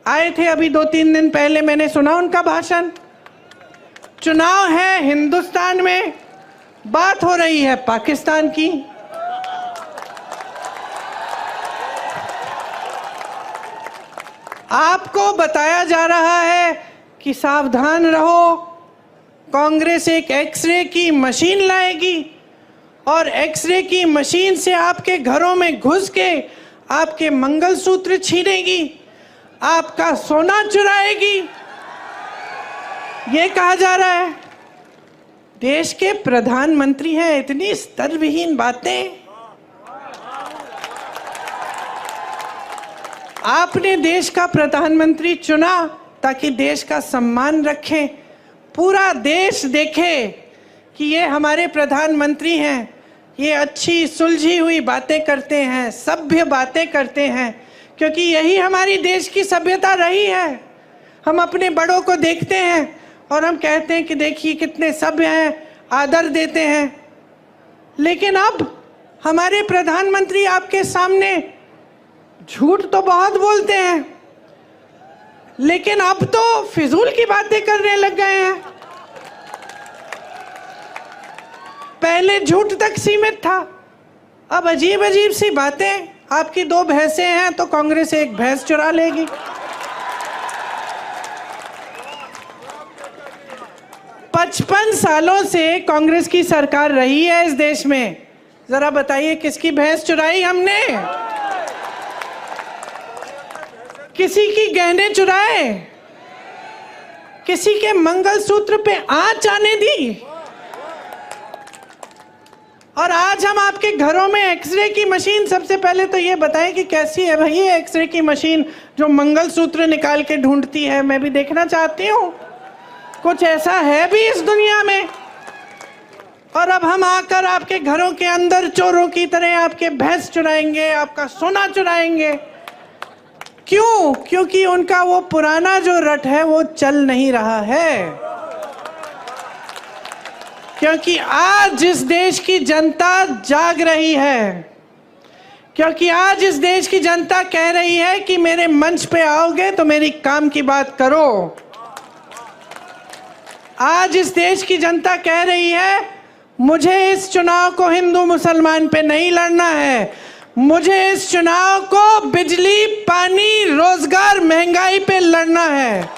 आए थे अभी 2-3 दिन पहले, मैंने सुना उनका भाषण। चुनाव है हिंदुस्तान में, बात हो रही है पाकिस्तान की। आपको बताया जा रहा है कि सावधान रहो, कांग्रेस एक एक्सरे की मशीन लाएगी और एक्सरे की मशीन से आपके घरों में घुस के आपके मंगलसूत्र छीनेगी, आपका सोना चुराएगी, ये कहा जा रहा है। देश के प्रधानमंत्री हैं, इतनी स्तरविहीन बातें। आपने देश का प्रधानमंत्री चुना ताकि देश का सम्मान रखें, पूरा देश देखे कि ये हमारे प्रधानमंत्री हैं, ये अच्छी सुलझी हुई बातें करते हैं, सभ्य बातें करते हैं, क्योंकि यही हमारी देश की सभ्यता रही है। हम अपने बड़ों को देखते हैं और हम कहते हैं कि देखिए कितने सभ्य हैं, आदर देते हैं। लेकिन अब हमारे प्रधानमंत्री आपके सामने झूठ तो बहुत बोलते हैं, लेकिन अब तो फिजूल की बातें करने लग गए हैं। पहले झूठ तक सीमित था, अब अजीब अजीब सी बातें। आपकी 2 भैंसें हैं तो कांग्रेस 1 भैंस चुरा लेगी। पचपन सालों से कांग्रेस की सरकार रही है इस देश में। जरा बताइए किसकी भैंस चुराई हमने? किसी की गहने चुराए? किसी के मंगलसूत्र पे आंच आने दी? और आज हम आपके घरों में एक्सरे की मशीन, सबसे पहले तो ये बताएं कि कैसी है भाई ये एक्सरे की मशीन जो मंगलसूत्र निकाल के ढूंढती है? मैं भी देखना चाहती हूँ, कुछ ऐसा है भी इस दुनिया में? और अब हम आकर आपके घरों के अंदर चोरों की तरह आपके भैंस चुराएंगे, आपका सोना चुराएंगे। क्यों? क्योंकि उनका वो पुराना जो रट है वो चल नहीं रहा है। क्योंकि आज इस देश की जनता जाग रही है, क्योंकि आज इस देश की जनता कह रही है कि मेरे मंच पे आओगे तो मेरी काम की बात करो। आज इस देश की जनता कह रही है मुझे इस चुनाव को हिंदू मुसलमान पे नहीं लड़ना है, मुझे इस चुनाव को बिजली, पानी, रोजगार, महंगाई पे लड़ना है।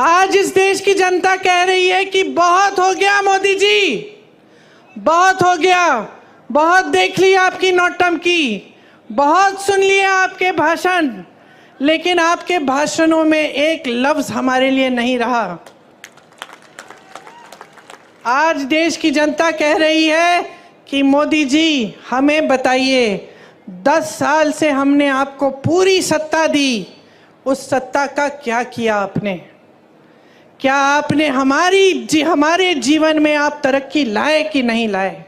आज इस देश की जनता कह रही है कि बहुत हो गया मोदी जी, बहुत हो गया, बहुत देख लिया आपकी नौटंकी, बहुत सुन लिया आपके भाषण, लेकिन आपके भाषणों में एक लफ्ज हमारे लिए नहीं रहा। आज देश की जनता कह रही है कि मोदी जी हमें बताइए, 10 साल से हमने आपको पूरी सत्ता दी, उस सत्ता का क्या किया आपने? क्या आपने हमारे जीवन में आप तरक्की लाए कि नहीं लाए?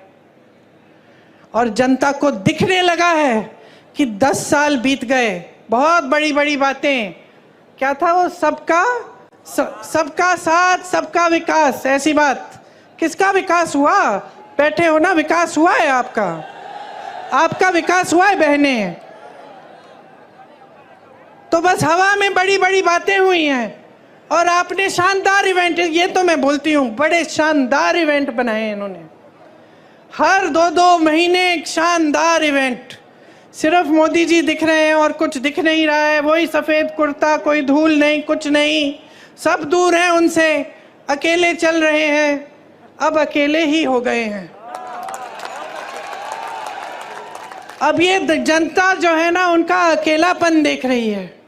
और जनता को दिखने लगा है कि 10 साल बीत गए, बहुत बड़ी बड़ी बातें, क्या था वो, सबका साथ सबका विकास, ऐसी बात। किसका विकास हुआ? बैठे हो ना, विकास हुआ है आपका विकास हुआ है बहने। तो बस हवा में बड़ी बड़ी बातें हुई हैं और आपने शानदार इवेंट, ये तो मैं बोलती हूँ, बड़े शानदार इवेंट बनाए इन्होंने। हर 2-2 महीने एक शानदार इवेंट। सिर्फ मोदी जी दिख रहे हैं और कुछ दिख नहीं रहा है, वही सफ़ेद कुर्ता, कोई धूल नहीं, कुछ नहीं, सब दूर हैं उनसे, अकेले चल रहे हैं। अब अकेले ही हो गए हैं। अब ये जनता जो है ना, उनका अकेलापन देख रही है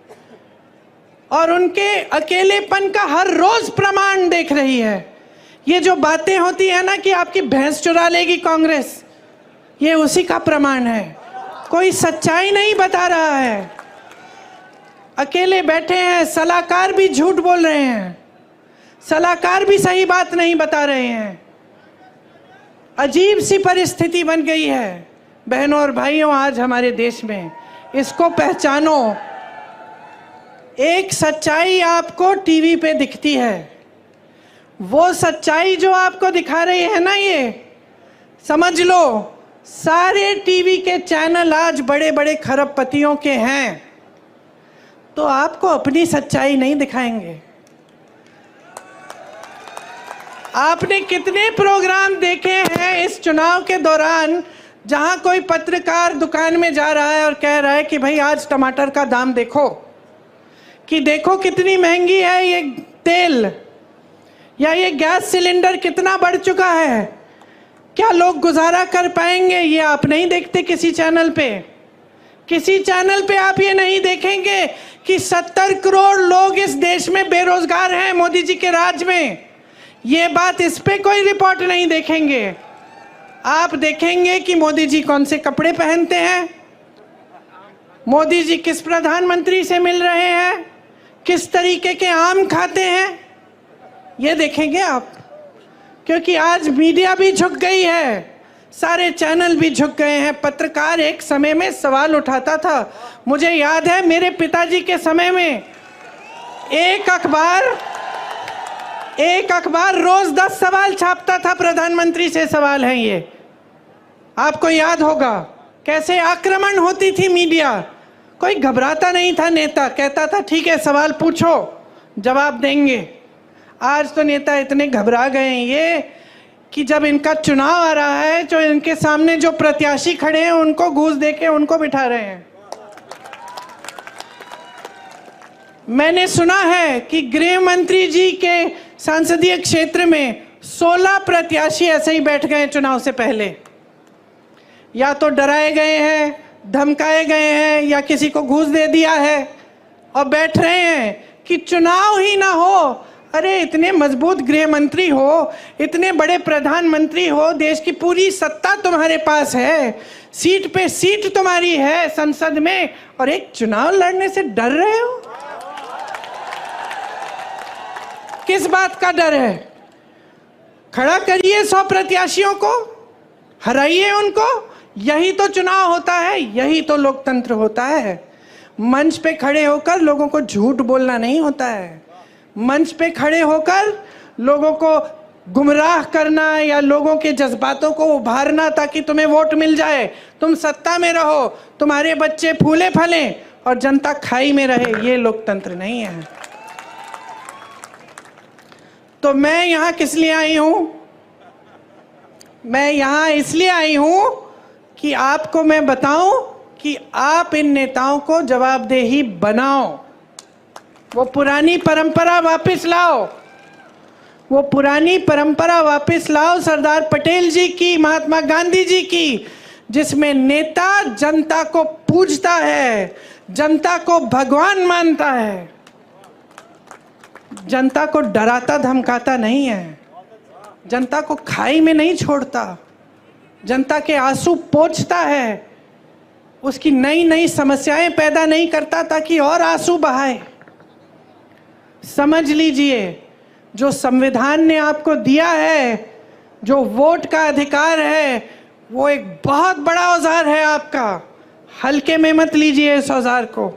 और उनके अकेलेपन का हर रोज प्रमाण देख रही है। ये जो बातें होती है ना कि आपकी भैंस चुरा लेगी कांग्रेस, ये उसी का प्रमाण है। कोई सच्चाई नहीं बता रहा है, अकेले बैठे हैं, सलाहकार भी झूठ बोल रहे हैं, सलाहकार भी सही बात नहीं बता रहे हैं। अजीब सी परिस्थिति बन गई है बहनों और भाइयों आज हमारे देश में। इसको पहचानो। एक सच्चाई आपको टीवी पे दिखती है, वो सच्चाई जो आपको दिखा रही है ना, ये समझ लो सारे टीवी के चैनल आज बड़े बड़े खरबपतियों के हैं, तो आपको अपनी सच्चाई नहीं दिखाएंगे। आपने कितने प्रोग्राम देखे हैं इस चुनाव के दौरान जहां कोई पत्रकार दुकान में जा रहा है और कह रहा है कि भाई आज टमाटर का दाम देखो, कि देखो कितनी महंगी है ये तेल, या ये गैस सिलेंडर कितना बढ़ चुका है, क्या लोग गुजारा कर पाएंगे? ये आप नहीं देखते किसी चैनल पे। किसी चैनल पे आप ये नहीं देखेंगे कि 70 करोड़ लोग इस देश में बेरोजगार हैं मोदी जी के राज में। ये बात, इस पे कोई रिपोर्ट नहीं देखेंगे। आप देखेंगे कि मोदी जी कौन से कपड़े पहनते हैं, मोदी जी किस प्रधानमंत्री से मिल रहे हैं, किस तरीके के आम खाते हैं, ये देखेंगे आप। क्योंकि आज मीडिया भी झुक गई है, सारे चैनल भी झुक गए हैं। पत्रकार एक समय में सवाल उठाता था, मुझे याद है मेरे पिताजी के समय में एक अखबार रोज 10 सवाल छापता था, प्रधानमंत्री से सवाल हैं ये, आपको याद होगा कैसे आक्रमण होती थी मीडिया। कोई घबराता नहीं था नेता, कहता था ठीक है सवाल पूछो जवाब देंगे। आज तो नेता इतने घबरा गए हैं ये कि जब इनका चुनाव आ रहा है, जो इनके सामने जो प्रत्याशी खड़े हैं उनको घूस देके उनको बिठा रहे हैं। मैंने सुना है कि गृह मंत्री जी के संसदीय क्षेत्र में 16 प्रत्याशी ऐसे ही बैठ गए चुनाव से पहले, या तो डराए गए हैं, धमकाए गए हैं, या किसी को घूस दे दिया है और बैठ रहे हैं कि चुनाव ही ना हो। अरे इतने मजबूत गृह मंत्री हो, इतने बड़े प्रधानमंत्री हो, देश की पूरी सत्ता तुम्हारे पास है, सीट पे सीट तुम्हारी है संसद में, और एक चुनाव लड़ने से डर रहे हो? किस बात का डर है? खड़ा करिए 100 प्रत्याशियों को, हराइए उनको। यही तो चुनाव होता है, यही तो लोकतंत्र होता है। मंच पे खड़े होकर लोगों को झूठ बोलना नहीं होता है। मंच पे खड़े होकर लोगों को गुमराह करना या लोगों के जज्बातों को उभारना ताकि तुम्हें वोट मिल जाए, तुम सत्ता में रहो, तुम्हारे बच्चे फूले फलें और जनता खाई में रहे, ये लोकतंत्र नहीं है। तो मैं यहां किस लिए आई हूं? मैं यहां इसलिए आई हूं कि आपको मैं बताऊं कि आप इन नेताओं को जवाबदेही बनाओ, वो पुरानी परंपरा वापस लाओ, वो पुरानी परंपरा वापस लाओ सरदार पटेल जी की, महात्मा गांधी जी की, जिसमें नेता जनता को पूजता है, जनता को भगवान मानता है, जनता को डराता धमकाता नहीं है, जनता को खाई में नहीं छोड़ता, जनता के आंसू पोंछता है, उसकी नई नई समस्याएं पैदा नहीं करता ताकि और आंसू बहाए। समझ लीजिए, जो संविधान ने आपको दिया है, जो वोट का अधिकार है, वो एक बहुत बड़ा औजार है आपका। हल्के में मत लीजिए इस औजार को।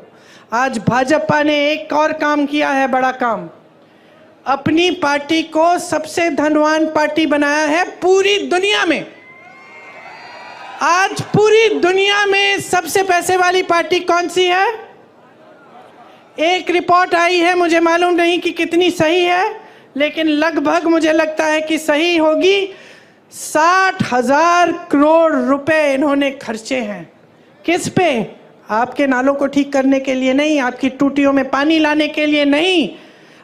आज भाजपा ने एक और काम किया है, बड़ा काम। अपनी पार्टी को सबसे धनवान पार्टी बनाया है पूरी दुनिया में। आज पूरी दुनिया में सबसे पैसे वाली पार्टी कौन सी है? एक रिपोर्ट आई है, मुझे मालूम नहीं कि कितनी सही है, लेकिन लगभग मुझे लगता है कि सही होगी। 60,000 करोड़ रुपए इन्होंने खर्चे हैं। किस पे? आपके नालों को ठीक करने के लिए नहीं, आपकी टूटियों में पानी लाने के लिए नहीं,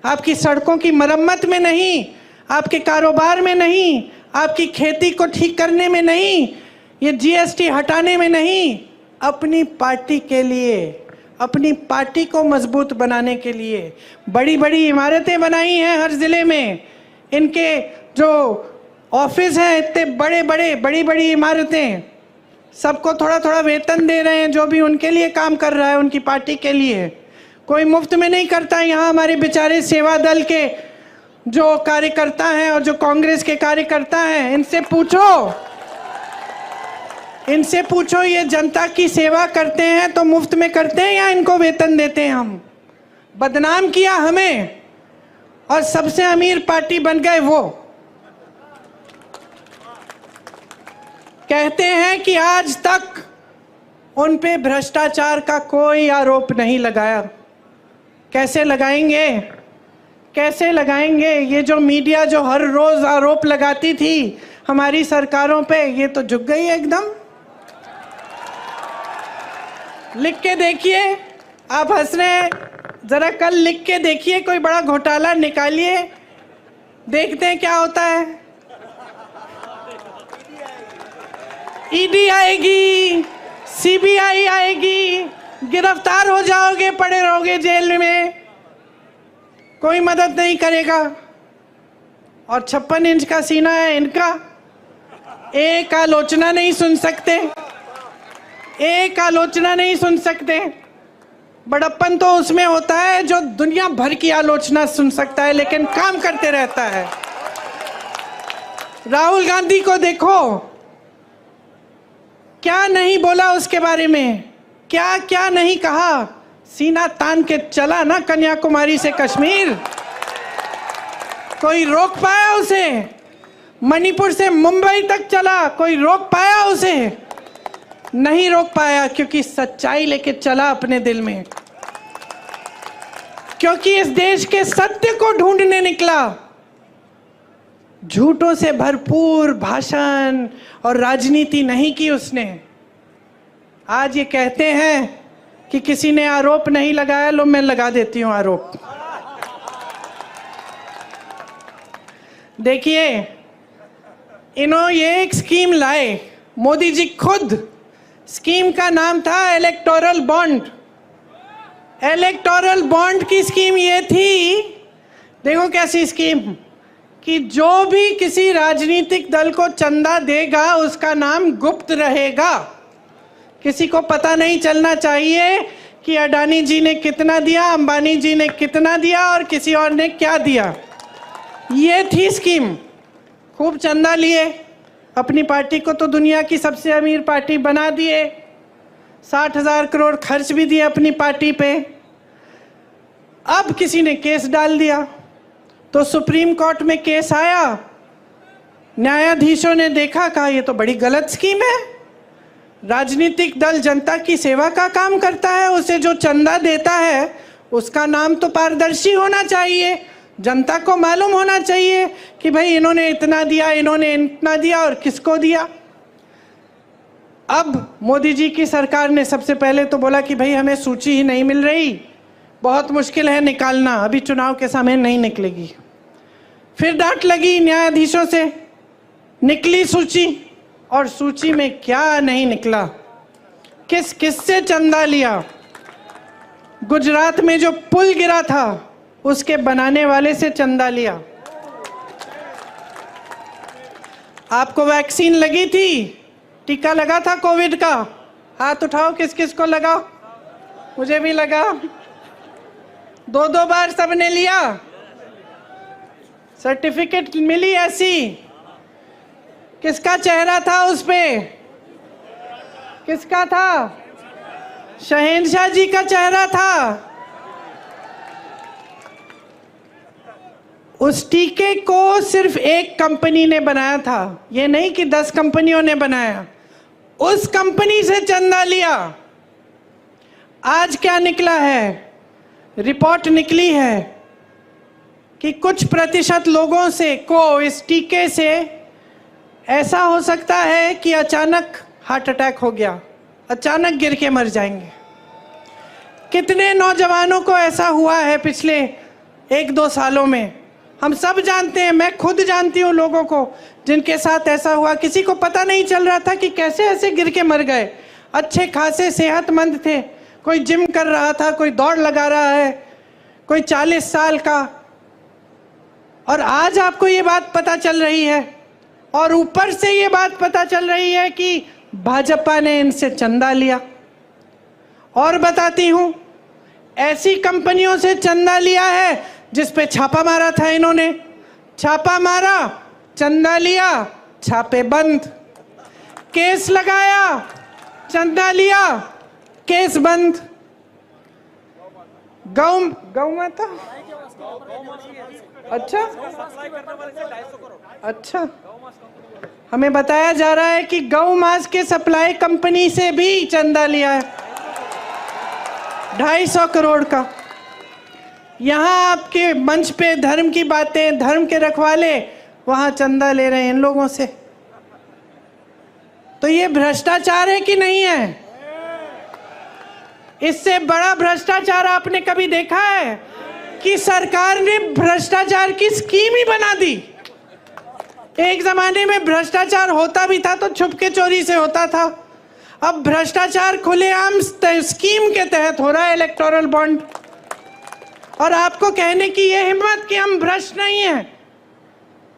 आपकी सड़कों की मरम्मत में नहीं, आपके कारोबार में नहीं, आपकी खेती को ठीक करने में नहीं, ये जीएसटी हटाने में नहीं, अपनी पार्टी के लिए, अपनी पार्टी को मजबूत बनाने के लिए बड़ी बड़ी इमारतें बनाई हैं हर जिले में। इनके जो ऑफिस हैं इतने बड़ी बड़ी इमारतें, सबको थोड़ा थोड़ा वेतन दे रहे हैं जो भी उनके लिए काम कर रहा है, उनकी पार्टी के लिए। कोई मुफ्त में नहीं करता। यहाँ हमारे बेचारे सेवा दल के जो कार्यकर्ता हैं और जो कांग्रेस के कार्यकर्ता हैं, इनसे पूछो ये जनता की सेवा करते हैं तो मुफ्त में करते हैं या इनको वेतन देते हैं? हम बदनाम किया हमें और सबसे अमीर पार्टी बन गए वो। कहते हैं कि आज तक उन पे भ्रष्टाचार का कोई आरोप नहीं लगाया। कैसे लगाएंगे? कैसे लगाएंगे? ये जो मीडिया जो हर रोज आरोप लगाती थी हमारी सरकारों पे, ये तो झुक गई एकदम। लिख के देखिए, आप हंस रहे हैं, जरा कल लिख के देखिए, कोई बड़ा घोटाला निकालिए, देखते हैं क्या होता है। ईडी आएगी, सीबीआई आएगी, गिरफ्तार हो जाओगे, पड़े रहोगे जेल में, कोई मदद नहीं करेगा। और 56 इंच का सीना है इनका, एक आलोचना नहीं सुन सकते, एक आलोचना नहीं सुन सकते। बड़प्पन तो उसमें होता है जो दुनिया भर की आलोचना सुन सकता है लेकिन काम करते रहता है। राहुल गांधी को देखो, क्या नहीं बोला उसके बारे में, क्या क्या नहीं कहा। सीना तान के चला ना कन्याकुमारी से कश्मीर, कोई रोक पाया उसे? मणिपुर से मुंबई तक चला, कोई रोक पाया उसे? नहीं रोक पाया, क्योंकि सच्चाई लेके चला अपने दिल में, क्योंकि इस देश के सत्य को ढूंढने निकला। झूठों से भरपूर भाषण और राजनीति नहीं की उसने। आज ये कहते हैं कि किसी ने आरोप नहीं लगाया, लो मैं लगा देती हूं आरोप। देखिए, इन्होंने ये एक स्कीम लाए, मोदी जी खुद। स्कीम का नाम था इलेक्टोरल बॉन्ड। इलेक्टोरल बॉन्ड की स्कीम ये थी, देखो कैसी स्कीम, कि जो भी किसी राजनीतिक दल को चंदा देगा उसका नाम गुप्त रहेगा। किसी को पता नहीं चलना चाहिए कि अडानी जी ने कितना दिया, अंबानी जी ने कितना दिया और किसी और ने क्या दिया। ये थी स्कीम। खूब चंदा लिए, अपनी पार्टी को तो दुनिया की सबसे अमीर पार्टी बना दिए, 60,000 करोड़ खर्च भी दिए अपनी पार्टी पे। अब किसी ने केस डाल दिया तो सुप्रीम कोर्ट में केस आया, न्यायाधीशों ने देखा, कहा ये तो बड़ी गलत स्कीम है। राजनीतिक दल जनता की सेवा का काम करता है, उसे जो चंदा देता है उसका नाम तो पारदर्शी होना चाहिए, जनता को मालूम होना चाहिए कि भाई इन्होंने इतना दिया, इन्होंने इतना दिया और किसको दिया। अब मोदी जी की सरकार ने सबसे पहले तो बोला कि भाई हमें सूची ही नहीं मिल रही, बहुत मुश्किल है निकालना, अभी चुनाव के समय नहीं निकलेगी। फिर डांट लगी न्यायाधीशों से, निकली सूची, और सूची में क्या नहीं निकला, किस किस से चंदा लिया। गुजरात में जो पुल गिरा था उसके बनाने वाले से चंदा लिया। आपको वैक्सीन लगी थी, टीका लगा था कोविड का, हाथ उठाओ किस किस को लगा। मुझे भी लगा, 2-2 बार सबने लिया, सर्टिफिकेट मिली ऐसी। किसका चेहरा था उस पे? किसका था? शहंशाह जी का चेहरा था। उस टीके को सिर्फ एक कंपनी ने बनाया था, ये नहीं कि 10 कंपनियों ने बनाया, उस कंपनी से चंदा लिया। आज क्या निकला है? रिपोर्ट निकली है कि कुछ प्रतिशत लोगों से को इस टीके से ऐसा हो सकता है कि अचानक हार्ट अटैक हो गया, अचानक गिर के मर जाएंगे। कितने नौजवानों को ऐसा हुआ है पिछले 1-2 सालों में, हम सब जानते हैं, मैं खुद जानती हूँ लोगों को जिनके साथ ऐसा हुआ। किसी को पता नहीं चल रहा था कि कैसे ऐसे गिर के मर गए, अच्छे खासे सेहतमंद थे, कोई जिम कर रहा था, कोई दौड़ लगा रहा है, कोई 40 साल का, और आज आपको ये बात पता चल रही है। और ऊपर से ये बात पता चल रही है कि भाजपा ने इनसे चंदा लिया। और बताती हूँ, ऐसी कंपनियों से चंदा लिया है जिस पे छापा मारा था इन्होंने, छापा मारा, चंदा लिया, छापे बंद, केस लगाया, चंदा लिया, केस बंद। गौ माता, अच्छा, हमें बताया जा रहा है कि गौ मांस के सप्लाई कंपनी से भी चंदा लिया है 250 करोड़ का। यहाँ आपके मंच पे धर्म की बातें, धर्म के रखवाले वहाँ चंदा ले रहे हैं इन लोगों से। तो ये भ्रष्टाचार है कि नहीं है? इससे बड़ा भ्रष्टाचार आपने कभी देखा है कि सरकार ने भ्रष्टाचार की स्कीम ही बना दी? एक जमाने में भ्रष्टाचार होता भी था तो छुपके चोरी से होता था, अब भ्रष्टाचार खुलेआम स्कीम के तहत हो रहा है, इलेक्टोरल बॉन्ड। और आपको कहने की ये हिम्मत कि हम भ्रष्ट नहीं हैं,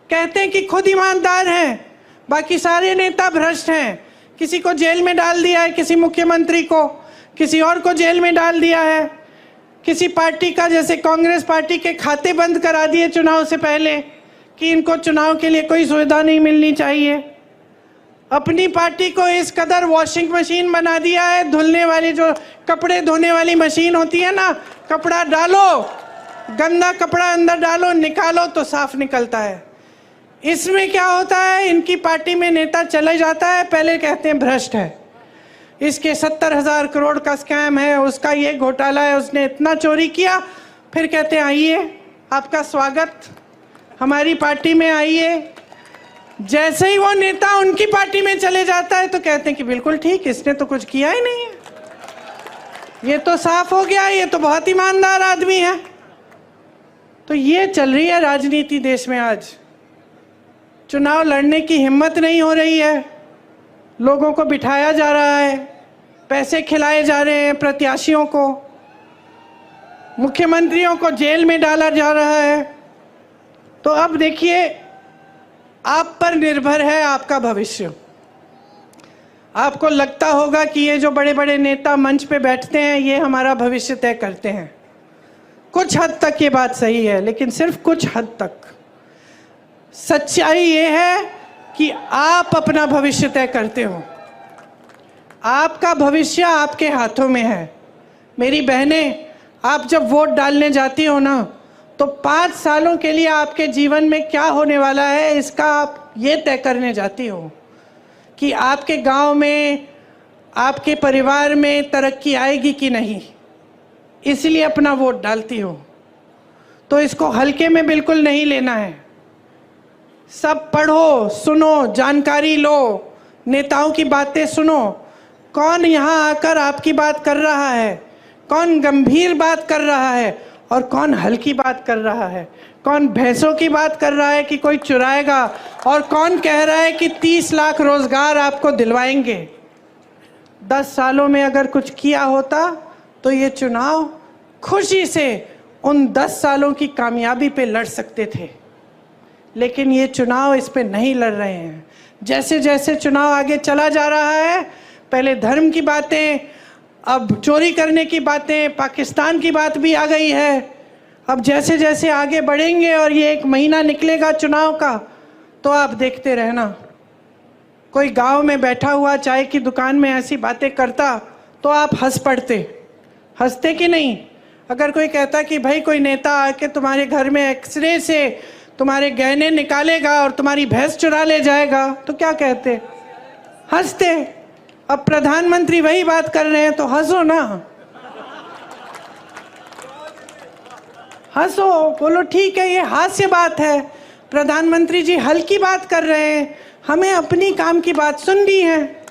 कहते हैं कि खुद ईमानदार हैं, बाकी सारे नेता भ्रष्ट हैं। किसी को जेल में डाल दिया है, किसी मुख्यमंत्री को, किसी और को जेल में डाल दिया है, किसी पार्टी का, जैसे कांग्रेस पार्टी के खाते बंद करा दिए चुनाव से पहले कि इनको चुनाव के लिए कोई सुविधा नहीं मिलनी चाहिए। अपनी पार्टी को इस कदर वॉशिंग मशीन बना दिया है, धुलने वाली, जो कपड़े धोने वाली मशीन होती है ना, कपड़ा डालो, गंदा कपड़ा अंदर डालो, निकालो तो साफ निकलता है। इसमें क्या होता है, इनकी पार्टी में नेता चले जाता है, पहले कहते हैं भ्रष्ट है, इसके 70,000 करोड़ का स्कैम है, उसका ये घोटाला है, उसने इतना चोरी किया, फिर कहते हैं आइए आपका स्वागत, हमारी पार्टी में आइए। जैसे ही वो नेता उनकी पार्टी में चले जाता है तो कहते हैं कि बिल्कुल ठीक, इसने तो कुछ किया ही नहीं है, ये तो साफ हो गया, ये तो बहुत ईमानदार आदमी है। तो ये चल रही है राजनीति देश में आज। चुनाव लड़ने की हिम्मत नहीं हो रही है, लोगों को बिठाया जा रहा है, पैसे खिलाए जा रहे हैं प्रत्याशियों को, मुख्यमंत्रियों को जेल में डाला जा रहा है। तो अब देखिए, आप पर निर्भर है आपका भविष्य। आपको लगता होगा कि ये जो बड़े बड़े नेता मंच पे बैठते हैं ये हमारा भविष्य तय करते हैं। कुछ हद तक ये बात सही है, लेकिन सिर्फ कुछ हद तक। सच्चाई ये है कि आप अपना भविष्य तय करते हो। आपका भविष्य आपके हाथों में है। मेरी बहनें, आप जब वोट डालने जाती हो ना, तो 5 सालों के लिए आपके जीवन में क्या होने वाला है इसका आप ये तय करने जाती हो कि आपके गांव में, आपके परिवार में तरक्की आएगी कि नहीं, इसलिए अपना वोट डालती हो। तो इसको हल्के में बिल्कुल नहीं लेना है। सब पढ़ो, सुनो, जानकारी लो, नेताओं की बातें सुनो। कौन यहाँ आकर आपकी बात कर रहा है, कौन गंभीर बात कर रहा है और कौन हल्की बात कर रहा है, कौन भैंसों की बात कर रहा है कि कोई चुराएगा और कौन कह रहा है कि 30 लाख रोजगार आपको दिलवाएंगे। 10 सालों में अगर कुछ किया होता तो ये चुनाव खुशी से उन 10 सालों की कामयाबी पे लड़ सकते थे, लेकिन ये चुनाव इस पे नहीं लड़ रहे हैं। जैसे जैसे चुनाव आगे चला जा रहा है, पहले धर्म की बातें, अब चोरी करने की बातें, पाकिस्तान की बात भी आ गई है। अब जैसे जैसे आगे बढ़ेंगे और ये 1 महीना निकलेगा चुनाव का, तो आप देखते रहना। कोई गांव में बैठा हुआ चाय की दुकान में ऐसी बातें करता तो आप हंस पड़ते, हंसते कि नहीं? अगर कोई कहता कि भाई कोई नेता आके तुम्हारे घर में एक्सरे से तुम्हारे गहने निकालेगा और तुम्हारी भैंस चुरा ले जाएगा, तो क्या कहते? हंसते। अब प्रधानमंत्री वही बात कर रहे हैं तो हंसो ना, हंसो, बोलो ठीक है, ये हास्य बात है। प्रधानमंत्री जी हल्की बात कर रहे हैं, हमें अपनी काम की बात सुननी है।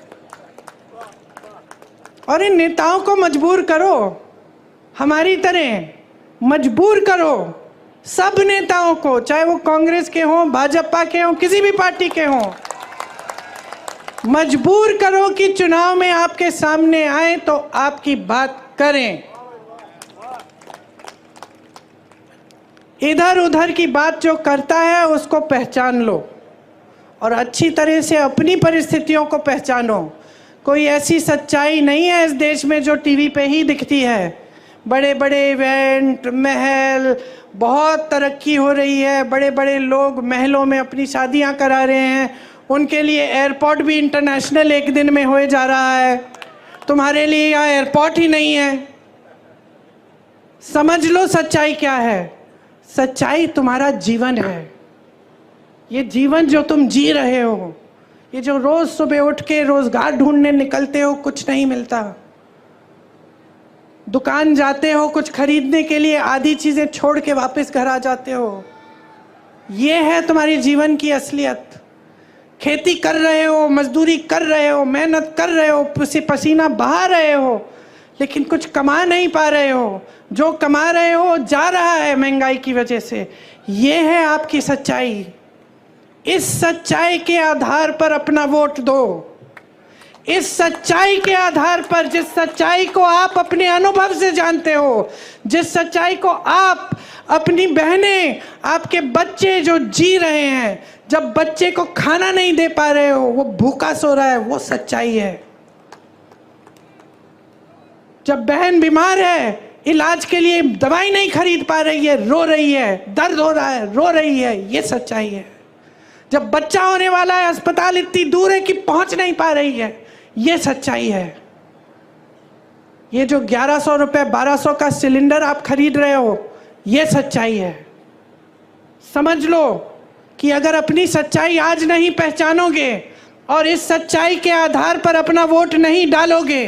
और इन नेताओं को मजबूर करो, हमारी तरह मजबूर करो सब नेताओं को, चाहे वो कांग्रेस के हों, भाजपा के हों, किसी भी पार्टी के हों, मजबूर करो कि चुनाव में आपके सामने आए तो आपकी बात करें। इधर उधर की बात जो करता है उसको पहचान लो और अच्छी तरह से अपनी परिस्थितियों को पहचानो। कोई ऐसी सच्चाई नहीं है इस देश में जो टीवी पे ही दिखती है। बड़े बड़े इवेंट, महल, बहुत तरक्की हो रही है, बड़े बड़े लोग महलों में अपनी शादियां करा रहे हैं, उनके लिए एयरपोर्ट भी इंटरनेशनल एक दिन में होए जा रहा है। तुम्हारे लिए यहाँ एयरपोर्ट ही नहीं है। समझ लो सच्चाई क्या है। सच्चाई तुम्हारा जीवन है। ये जीवन जो तुम जी रहे हो, ये जो रोज सुबह उठ के रोजगार ढूंढने निकलते हो, कुछ नहीं मिलता। दुकान जाते हो कुछ खरीदने के लिए, आधी चीजें छोड़ के वापस घर आ जाते हो। ये है तुम्हारी जीवन की असलियत। खेती कर रहे हो, मजदूरी कर रहे हो, मेहनत कर रहे हो, पसीना बहा रहे हो, लेकिन कुछ कमा नहीं पा रहे हो। जो कमा रहे हो जा रहा है महंगाई की वजह से। ये है आपकी सच्चाई। इस सच्चाई के आधार पर अपना वोट दो। इस सच्चाई के आधार पर, जिस सच्चाई को आप अपने अनुभव से जानते हो, जिस सच्चाई को आप, अपनी बहनें, आपके बच्चे जो जी रहे हैं, जब बच्चे को खाना नहीं दे पा रहे हो, वो भूखा सो रहा है, वो सच्चाई है। जब बहन बीमार है, इलाज के लिए दवाई नहीं खरीद पा रही है, रो रही है, दर्द हो रहा है, रो रही है, ये सच्चाई है। जब बच्चा होने वाला है, अस्पताल इतनी दूर है कि पहुंच नहीं पा रही है, ये सच्चाई है। ये जो 1100 रुपए 1200 का सिलेंडर आप खरीद रहे हो, ये सच्चाई है। समझ लो कि अगर अपनी सच्चाई आज नहीं पहचानोगे और इस सच्चाई के आधार पर अपना वोट नहीं डालोगे,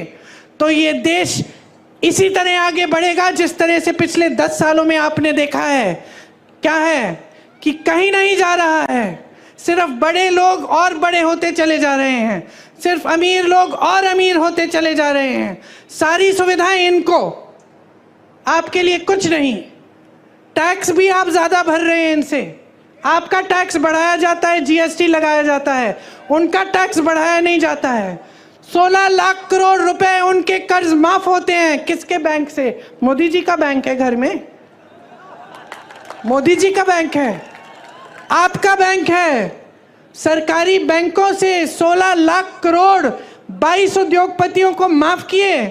तो ये देश इसी तरह आगे बढ़ेगा जिस तरह से पिछले 10 सालों में आपने देखा है। क्या है कि कहीं नहीं जा रहा है। सिर्फ बड़े लोग और बड़े होते चले जा रहे हैं, सिर्फ अमीर लोग और अमीर होते चले जा रहे हैं। सारी सुविधाएं इनको, आपके लिए कुछ नहीं। टैक्स भी आप ज्यादा भर रहे हैं इनसे। आपका टैक्स बढ़ाया जाता है, जीएसटी लगाया जाता है, उनका टैक्स बढ़ाया नहीं जाता है। 16 लाख करोड़ रुपए उनके कर्ज माफ होते हैं। किसके बैंक से? मोदी जी का बैंक है घर में, मोदी जी का बैंक है, आपका बैंक है। सरकारी बैंकों से 16 लाख करोड़ 22 उद्योगपतियों को माफ किए,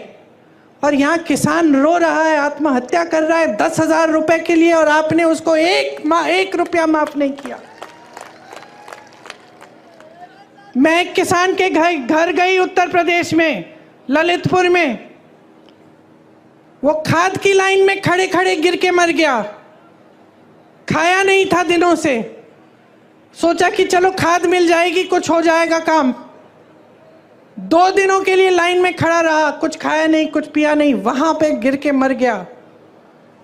और यहाँ किसान रो रहा है, आत्महत्या कर रहा है 10,000 रुपए के लिए, और आपने उसको 1 रुपया माफ नहीं किया। मैं एक किसान के घर गई उत्तर प्रदेश में, ललितपुर में। वो खाद की लाइन में खड़े खड़े गिर के मर गया। खाया नहीं था दिनों से। सोचा कि चलो खाद मिल जाएगी, कुछ हो जाएगा काम। 2 दिनों के लिए लाइन में खड़ा रहा, कुछ खाया नहीं, कुछ पिया नहीं, वहां पे गिर के मर गया।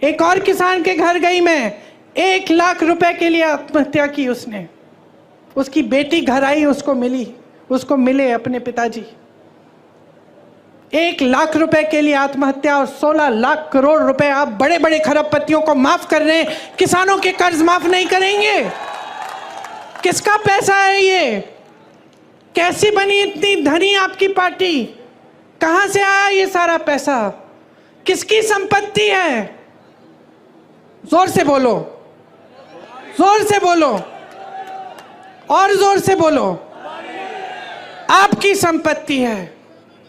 एक और किसान के घर गई मैं, 1 लाख रुपए के लिए आत्महत्या की उसने। उसकी बेटी घर आई, उसको मिले अपने पिताजी। 1 लाख रुपए के लिए आत्महत्या और 16 लाख करोड़ रुपए आप बड़े बड़े खरबपतियों को माफ कर रहे हैं, किसानों के कर्ज माफ नहीं करेंगे। किसका पैसा है ये? कैसी बनी इतनी धनी आपकी पार्टी? कहां से आया ये सारा पैसा? किसकी संपत्ति है? जोर से बोलो, जोर से बोलो, और जोर से बोलो। आपकी संपत्ति है,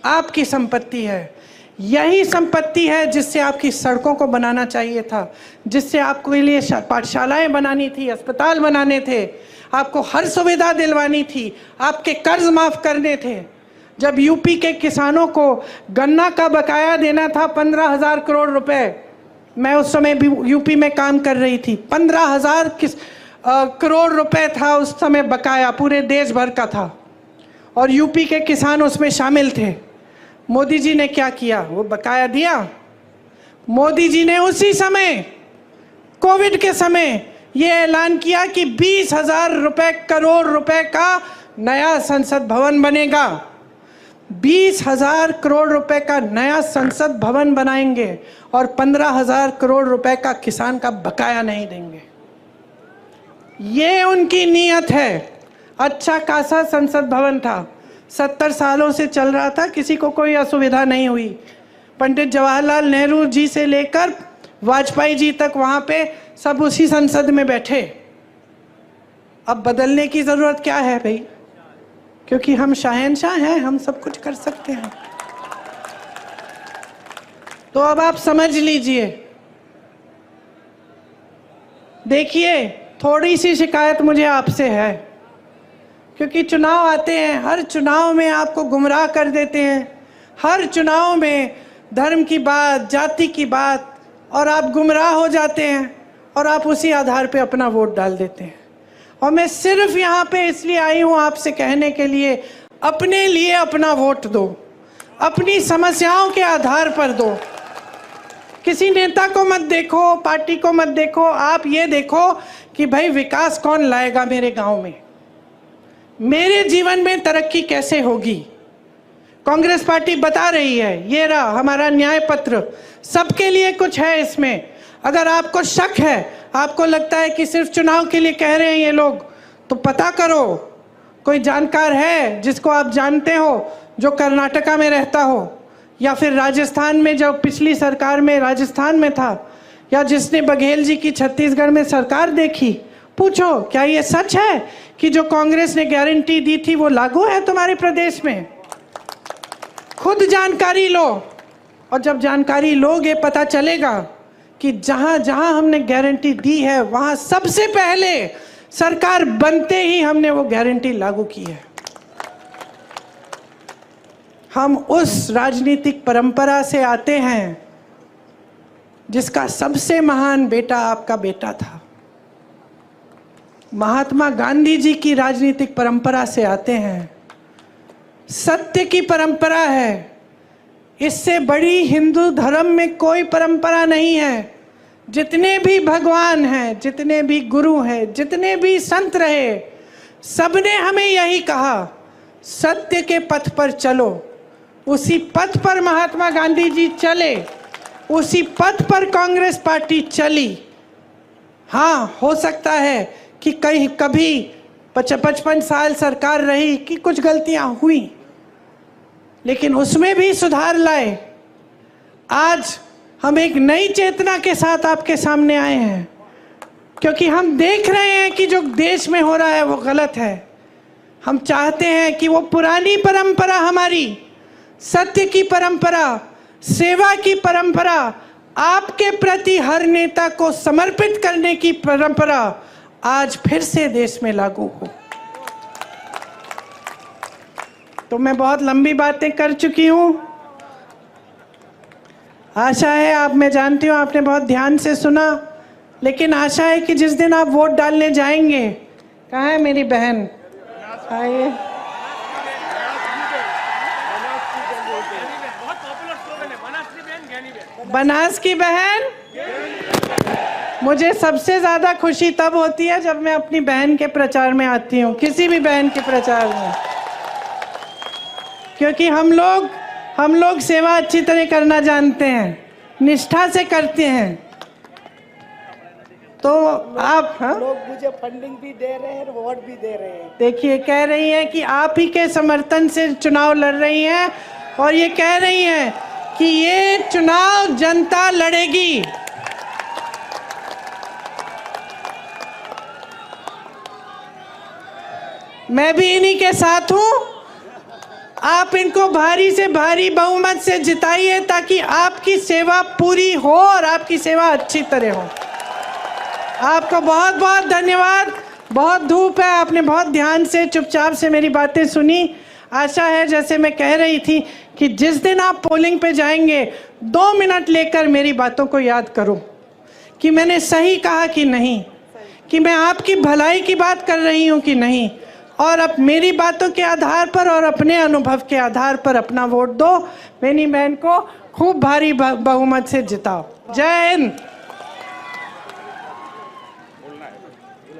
आपकी संपत्ति है। यही संपत्ति है जिससे आपकी सड़कों को बनाना चाहिए था, जिससे आपके लिए पाठशालाएं बनानी थी, अस्पताल बनाने थे, आपको हर सुविधा दिलवानी थी, आपके कर्ज माफ करने थे। जब यूपी के किसानों को गन्ना का बकाया देना था 15,000 करोड़ रुपए, मैं उस समय भी यूपी में काम कर रही थी। 15,000 करोड़ रुपए था उस समय बकाया, पूरे देश भर का था, और यूपी के किसान उसमें शामिल थे। मोदी जी ने क्या किया? वो बकाया दिया। मोदी जी ने उसी समय, कोविड के समय, ये ऐलान किया कि 20,000 करोड़ रुपए का नया संसद भवन बनेगा। 20,000 करोड़ रुपए का नया संसद भवन बनाएंगे और 15,000 करोड़ रुपए का किसान का बकाया नहीं देंगे। ये उनकी नीयत है। अच्छा खासा संसद भवन था, 70 सालों से चल रहा था, किसी को कोई असुविधा नहीं हुई। पंडित जवाहरलाल नेहरू जी से लेकर वाजपेयी जी तक वहाँ पे सब उसी संसद में बैठे। अब बदलने की ज़रूरत क्या है भाई? क्योंकि हम शहंशाह हैं, हम सब कुछ कर सकते हैं। तो अब आप समझ लीजिए। देखिए, थोड़ी सी शिकायत मुझे आपसे है, क्योंकि चुनाव आते हैं, हर चुनाव में आपको गुमराह कर देते हैं, हर चुनाव में धर्म की बात, जाति की बात, और आप गुमराह हो जाते हैं और आप उसी आधार पे अपना वोट डाल देते हैं। और मैं सिर्फ यहाँ पे इसलिए आई हूँ आपसे कहने के लिए, अपने लिए अपना वोट दो, अपनी समस्याओं के आधार पर दो। किसी नेता को मत देखो, पार्टी को मत देखो, आप ये देखो कि भाई विकास कौन लाएगा मेरे गांव में, मेरे जीवन में तरक्की कैसे होगी। कांग्रेस पार्टी बता रही है, ये रहा हमारा न्याय पत्र, सबके लिए कुछ है इसमें। अगर आपको शक है, आपको लगता है कि सिर्फ चुनाव के लिए कह रहे हैं ये लोग, तो पता करो, कोई जानकार है जिसको आप जानते हो, जो कर्नाटका में रहता हो, या फिर राजस्थान में, जो पिछली सरकार में राजस्थान में था, या जिसने बघेल जी की छत्तीसगढ़ में सरकार देखी, पूछो क्या ये सच है कि जो कांग्रेस ने गारंटी दी थी वो लागू है तुम्हारे प्रदेश में? खुद जानकारी लो, और जब जानकारी लोगे पता चलेगा कि जहां जहां हमने गारंटी दी है वहां सबसे पहले सरकार बनते ही हमने वो गारंटी लागू की है। हम उस राजनीतिक परंपरा से आते हैं जिसका सबसे महान बेटा आपका बेटा था। महात्मा गांधी जी की राजनीतिक परंपरा से आते हैं। सत्य की परंपरा है, इससे बड़ी हिंदू धर्म में कोई परंपरा नहीं है। जितने भी भगवान हैं, जितने भी गुरु हैं, जितने भी संत रहे, सबने हमें यही कहा, सत्य के पथ पर चलो। उसी पथ पर महात्मा गांधी जी चले, उसी पथ पर कांग्रेस पार्टी चली। हाँ, हो सकता है कि कहीं कभी 55 साल सरकार रही कि कुछ गलतियां हुई, लेकिन उसमें भी सुधार लाए। आज हम एक नई चेतना के साथ आपके सामने आए हैं, क्योंकि हम देख रहे हैं कि जो देश में हो रहा है वो गलत है। हम चाहते हैं कि वो पुरानी परंपरा, हमारी सत्य की परंपरा, सेवा की परंपरा, आपके प्रति हर नेता को समर्पित करने की परंपरा आज फिर से देश में लागू हो। तो मैं बहुत लंबी बातें कर चुकी हूँ। आशा है आप, मैं जानती हूँ आपने बहुत ध्यान से सुना, लेकिन आशा है कि जिस दिन आप वोट डालने जाएंगे, कहाँ है मेरी बहन, आइए, बनास की बहन। मुझे सबसे ज़्यादा खुशी तब होती है जब मैं अपनी बहन के प्रचार में आती हूँ, किसी भी बहन के प्रचार में, क्योंकि हम लोग सेवा अच्छी तरह करना जानते हैं, निष्ठा से करते हैं। तो आप, हाँ, लोग मुझे फंडिंग भी दे रहे हैं, वोट भी दे रहे हैं। देखिए, कह रही हैं कि आप ही के समर्थन से चुनाव लड़ रही हैं, और ये कह रही हैं कि ये चुनाव जनता लड़ेगी। मैं भी इन्हीं के साथ हूं। आप इनको भारी से भारी बहुमत से जिताइए ताकि आपकी सेवा पूरी हो और आपकी सेवा अच्छी तरह हो। आपको बहुत बहुत धन्यवाद। बहुत धूप है, आपने बहुत ध्यान से चुपचाप से मेरी बातें सुनी। आशा है, जैसे मैं कह रही थी, कि जिस दिन आप पोलिंग पे जाएंगे 2 मिनट लेकर मेरी बातों को याद करो कि मैंने सही कहा कि नहीं, कि मैं आपकी भलाई की बात कर रही हूँ कि नहीं, और अब मेरी बातों के आधार पर और अपने अनुभव के आधार पर अपना वोट दो। मेरी बहन को खूब भारी बहुमत से जिताओ। जय हिंद।